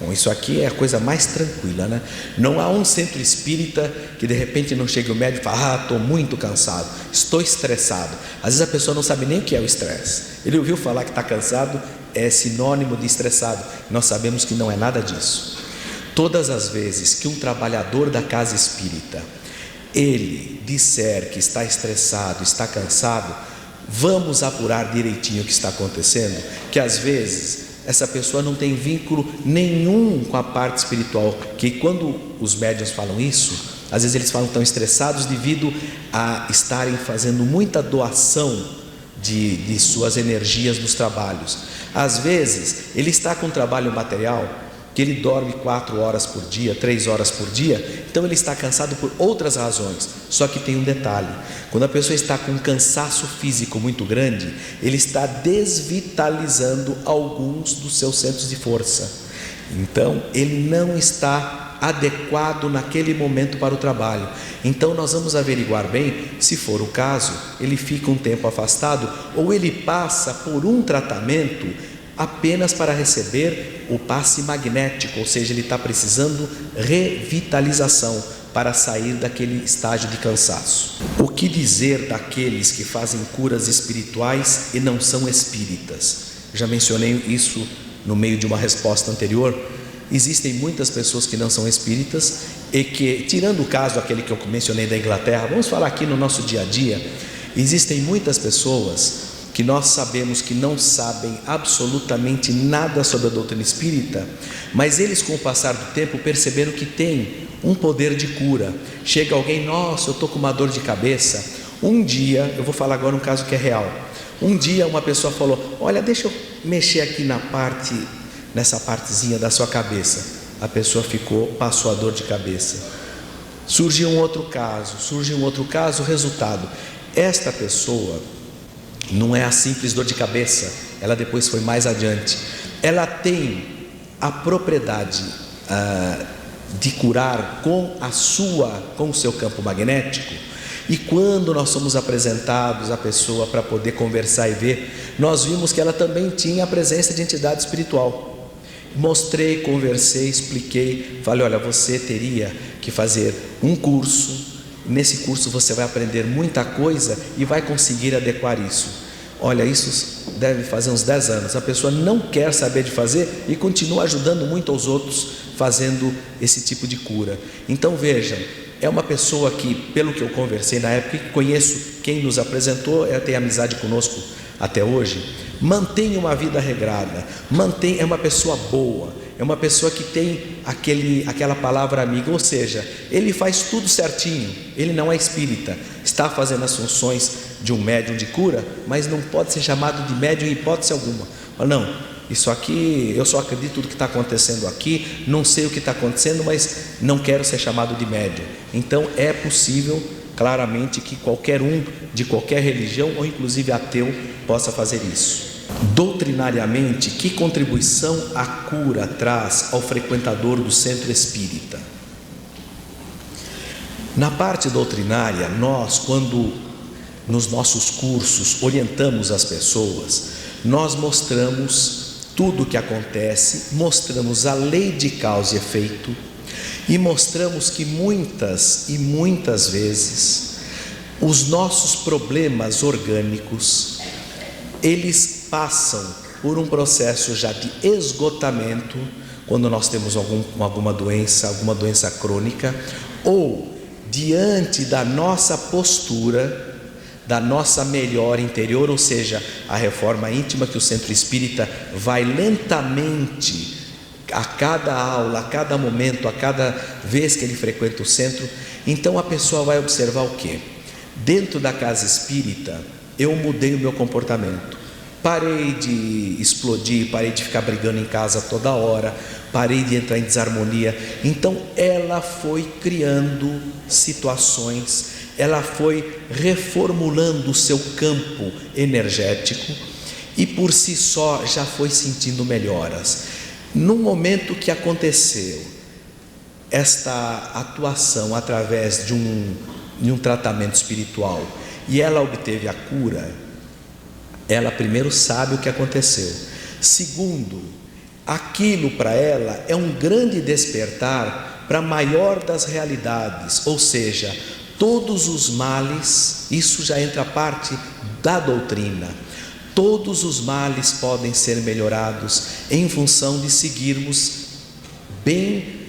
S3: Bom, isso aqui é a coisa mais tranquila, né? Não há um centro espírita que de repente não chegue o médico e fala: estou muito cansado, estou estressado. Às vezes a pessoa não sabe nem o que é o estresse. Ele ouviu falar que está cansado, é sinônimo de estressado. Nós sabemos que não é nada disso. Todas as vezes que um trabalhador da casa espírita, ele disser que está estressado, está cansado, vamos apurar direitinho o que está acontecendo, que às vezes essa pessoa não tem vínculo nenhum com a parte espiritual, que quando os médiuns falam isso, às vezes eles falam que estão estressados devido a estarem fazendo muita doação de suas energias nos trabalhos. Às vezes ele está com um trabalho material que ele dorme 4 horas por dia, 3 horas por dia, então ele está cansado por outras razões. Só que tem um detalhe: quando a pessoa está com um cansaço físico muito grande, ele está desvitalizando alguns dos seus centros de força. Então ele não está adequado naquele momento para o trabalho. Então nós vamos averiguar bem, se for o caso, ele fica um tempo afastado, ou ele passa por um tratamento apenas para receber o passe magnético, ou seja, ele está precisando revitalização para sair daquele estágio de cansaço. O que dizer daqueles que fazem curas espirituais e não são espíritas? Já mencionei isso no meio de uma resposta anterior. Existem muitas pessoas que não são espíritas e que, tirando o caso aquele que eu mencionei da Inglaterra, vamos falar aqui no nosso dia a dia, existem muitas pessoas que nós sabemos que não sabem absolutamente nada sobre a doutrina espírita, mas eles, com o passar do tempo, perceberam que tem um poder de cura. Chega alguém: nossa, eu estou com uma dor de cabeça. Um dia, eu vou falar agora um caso que é real. Um dia uma pessoa falou: olha, deixa eu mexer aqui nessa partezinha da sua cabeça. A pessoa passou a dor de cabeça. Surgiu um outro caso, resultado: esta pessoa não é a simples dor de cabeça, ela depois foi mais adiante. Ela tem a propriedade de curar com o seu campo magnético. E quando nós somos apresentados à pessoa para poder conversar e ver, nós vimos que ela também tinha a presença de entidade espiritual. Mostrei, conversei, expliquei, falei: olha, você teria que fazer um curso. Nesse curso você vai aprender muita coisa e vai conseguir adequar isso. Olha, isso deve fazer uns 10 anos. A pessoa não quer saber de fazer e continua ajudando muito aos outros fazendo esse tipo de cura. Então vejam, é uma pessoa que, pelo que eu conversei na época, conheço quem nos apresentou, ela tem amizade conosco até hoje, mantém uma vida regrada, é uma pessoa boa, é uma pessoa que tem aquela palavra amiga, ou seja, ele faz tudo certinho. Ele não é espírita, está fazendo as funções de um médium de cura, mas não pode ser chamado de médium em hipótese alguma. Não, isso aqui, eu só acredito no que está acontecendo aqui, não sei o que está acontecendo, mas não quero ser chamado de médium. Então é possível, claramente, que qualquer um de qualquer religião, ou inclusive ateu, possa fazer isso. Doutrinariamente, que contribuição a cura traz ao frequentador do centro espírita? Na parte doutrinária, nós, quando nos nossos cursos orientamos as pessoas, nós mostramos tudo o que acontece, mostramos a lei de causa e efeito e mostramos que muitas e muitas vezes os nossos problemas orgânicos, eles passam por um processo já de esgotamento, quando nós temos alguma doença crônica, ou diante da nossa postura, da nossa melhora interior, ou seja, a reforma íntima que o centro espírita vai lentamente, a cada aula, a cada momento, a cada vez que ele frequenta o centro. Então a pessoa vai observar o quê? Dentro da casa espírita, eu mudei o meu comportamento. Parei de explodir, parei de ficar brigando em casa toda hora, parei de entrar em desarmonia. Então ela foi criando situações, ela foi reformulando o seu campo energético e por si só já foi sentindo melhoras. No momento que aconteceu esta atuação através de um tratamento espiritual e ela obteve a cura, ela primeiro sabe o que aconteceu. Segundo, aquilo para ela é um grande despertar para a maior das realidades, ou seja, todos os males, isso já entra a parte da doutrina, todos os males podem ser melhorados em função de seguirmos bem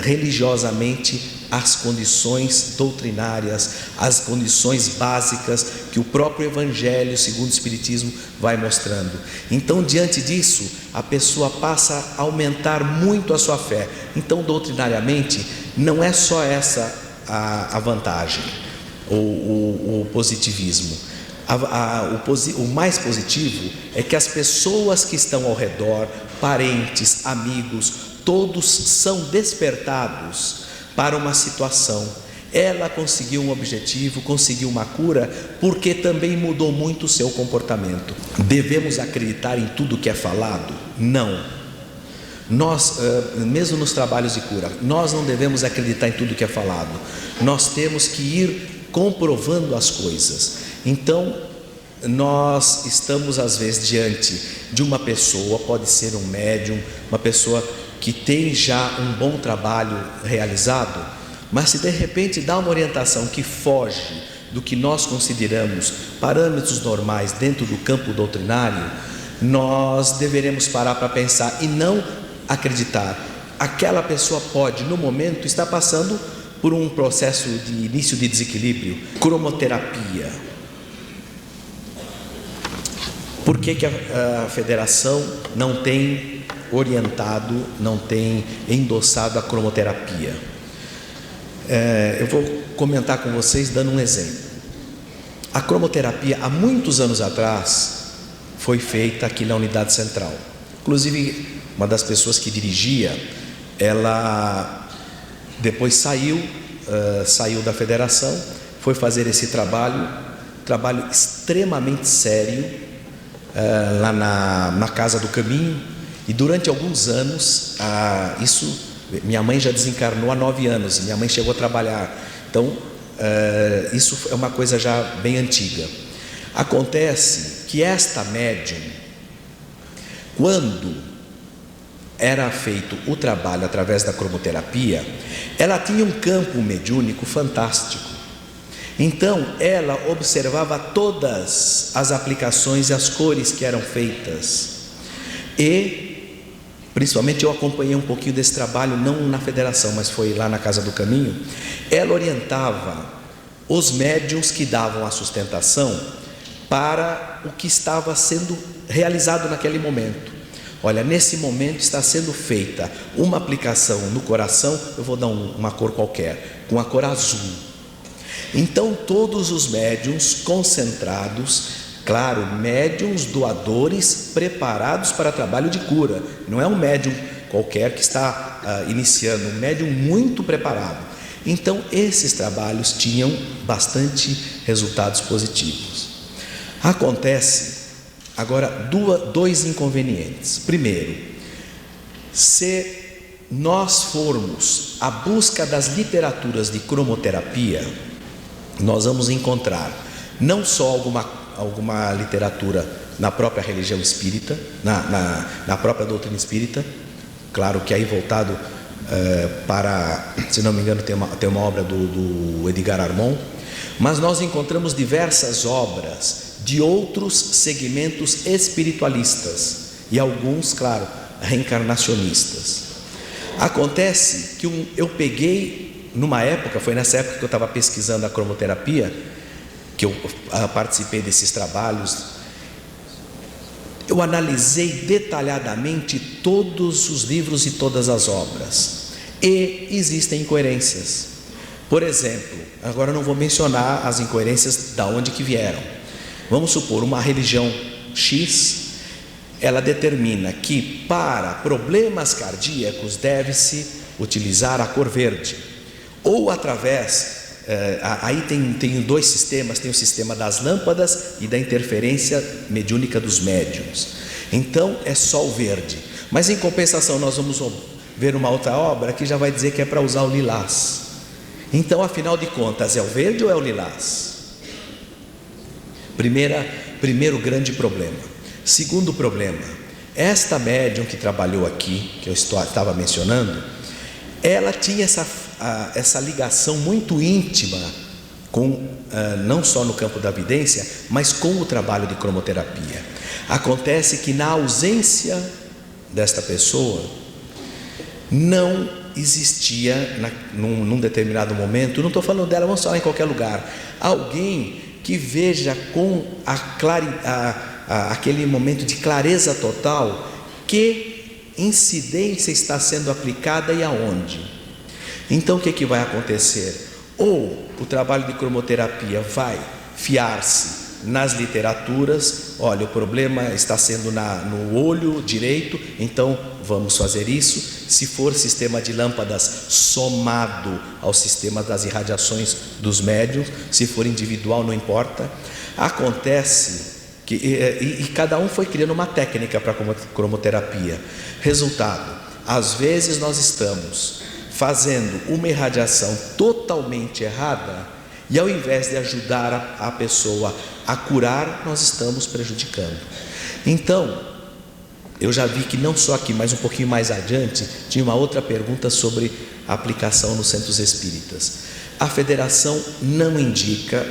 S3: religiosamente as condições doutrinárias, as condições básicas que o próprio Evangelho segundo o Espiritismo vai mostrando. Então, diante disso, a pessoa passa a aumentar muito a sua fé. Então, doutrinariamente, não é só essa a vantagem, o positivismo. O mais positivo é que as pessoas que estão ao redor, parentes, amigos, todos são despertados para uma situação. Ela conseguiu um objetivo, conseguiu uma cura, porque também mudou muito o seu comportamento. Devemos acreditar em tudo que é falado? Não. Nós, mesmo nos trabalhos de cura, nós não devemos acreditar em tudo que é falado. Nós temos que ir comprovando as coisas. Então, nós estamos às vezes diante de uma pessoa, pode ser um médium, uma pessoa que tem já um bom trabalho realizado, mas se de repente dá uma orientação que foge do que nós consideramos parâmetros normais dentro do campo doutrinário, nós deveremos parar para pensar e não acreditar. Aquela pessoa pode, no momento, estar passando por um processo de início de desequilíbrio, cromoterapia. Por que a federação não tem orientado, não tem endossado a cromoterapia? Eu vou comentar com vocês dando um exemplo. A cromoterapia, há muitos anos atrás, foi feita aqui na Unidade Central. Inclusive, uma das pessoas que dirigia, ela depois saiu da federação, foi fazer esse trabalho extremamente sério, lá na Casa do Caminho, e durante alguns anos, minha mãe já desencarnou há 9 anos, minha mãe chegou a trabalhar, então isso é uma coisa já bem antiga. Acontece que esta médium, quando era feito o trabalho através da cromoterapia, ela tinha um campo mediúnico fantástico. Então ela observava todas as aplicações e as cores que eram feitas, e principalmente eu acompanhei um pouquinho desse trabalho, não na federação, mas foi lá na Casa do Caminho. Ela orientava os médiuns que davam a sustentação para o que estava sendo realizado naquele momento. Olha, nesse momento está sendo feita uma aplicação no coração, eu vou dar uma cor qualquer, com a cor azul. Então todos os médiuns concentrados, claro, médiuns doadores preparados para trabalho de cura, não é um médium qualquer que está iniciando, um médium muito preparado. Então esses trabalhos tinham bastante resultados positivos. Acontece agora dois inconvenientes. Primeiro, se nós formos à busca das literaturas de cromoterapia, nós vamos encontrar não só alguma literatura na própria religião espírita, na própria doutrina espírita, claro que aí voltado para, se não me engano, tem uma obra do Edgar Armond, mas nós encontramos diversas obras de outros segmentos espiritualistas e alguns, claro, reencarnacionistas. Acontece que eu peguei numa época, foi nessa época que eu estava pesquisando a cromoterapia, que eu participei desses trabalhos, eu analisei detalhadamente todos os livros e todas as obras, e existem incoerências. Por exemplo, agora eu não vou mencionar as incoerências da onde que vieram. Vamos supor, uma religião X, ela determina que para problemas cardíacos deve-se utilizar a cor verde, ou através, aí tem 2 sistemas, tem o sistema das lâmpadas e da interferência mediúnica dos médiuns. Então é só o verde, mas em compensação nós vamos ver uma outra obra que já vai dizer que é para usar o lilás. Então, afinal de contas, é o verde ou é o lilás? Primeiro grande problema. Segundo problema, Esta médium que trabalhou aqui, que eu estava mencionando, ela tinha essa ligação muito íntima com, não só no campo da vidência, mas com o trabalho de cromoterapia. Acontece que na ausência desta pessoa, não existia, num determinado momento, não estou falando dela, vamos falar em qualquer lugar, alguém que veja com aquele momento de clareza total que incidência está sendo aplicada e aonde. Então o que vai acontecer? Ou o trabalho de cromoterapia vai fiar-se nas literaturas, olha, o problema está sendo no olho direito, então vamos fazer isso. Se for sistema de lâmpadas somado ao sistema das irradiações dos médiuns, se for individual não importa. Acontece que e cada um foi criando uma técnica para cromoterapia. Resultado, às vezes nós estamos fazendo uma irradiação totalmente errada e ao invés de ajudar a pessoa a curar, nós estamos prejudicando. Então, eu já vi que não só aqui, mas um pouquinho mais adiante, tinha uma outra pergunta sobre a aplicação nos centros espíritas. A federação não indica,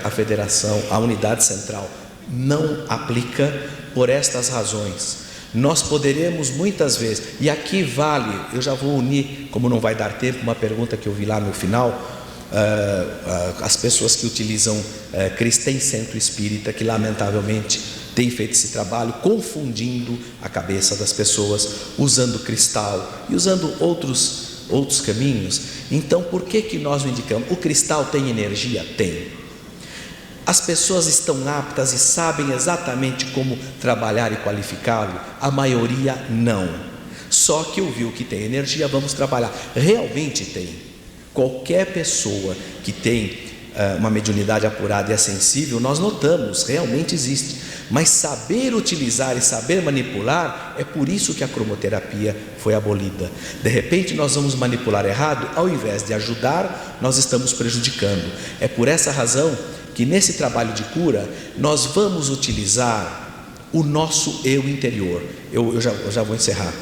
S3: a unidade central não aplica por estas razões. Nós poderemos muitas vezes, e aqui vale, eu já vou unir, como não vai dar tempo, uma pergunta que eu vi lá no final, as pessoas que utilizam Cristém Centro Espírita, que lamentavelmente tem feito esse trabalho, confundindo a cabeça das pessoas, usando cristal e usando outros caminhos. Então, por que nós não indicamos? O cristal tem energia? Tem. As pessoas estão aptas e sabem exatamente como trabalhar e qualificá-lo? A maioria não. Só que ouviu que tem energia, vamos trabalhar. Realmente tem. Qualquer pessoa que tem uma mediunidade apurada e é sensível, nós notamos, realmente existe. Mas saber utilizar e saber manipular, é por isso que a cromoterapia foi abolida. De repente nós vamos manipular errado, ao invés de ajudar, nós estamos prejudicando. É por essa razão que nesse trabalho de cura, nós vamos utilizar o nosso eu interior. Eu já vou encerrar.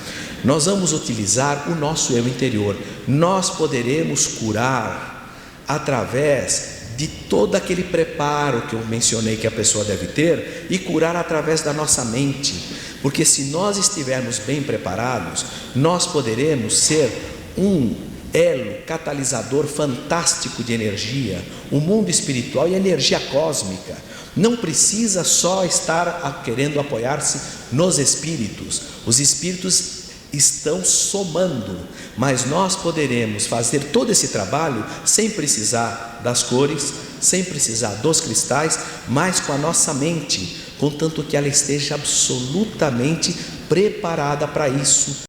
S3: Nós vamos utilizar o nosso eu interior. Nós poderemos curar através de todo aquele preparo que eu mencionei que a pessoa deve ter, e curar através da nossa mente, porque se nós estivermos bem preparados, nós poderemos ser um elo catalisador fantástico de energia. O mundo espiritual e a energia cósmica não precisa só estar querendo apoiar-se nos espíritos. Os espíritos estão somando, mas nós poderemos fazer todo esse trabalho sem precisar das cores, sem precisar dos cristais, mas com a nossa mente, contanto que ela esteja absolutamente preparada para isso.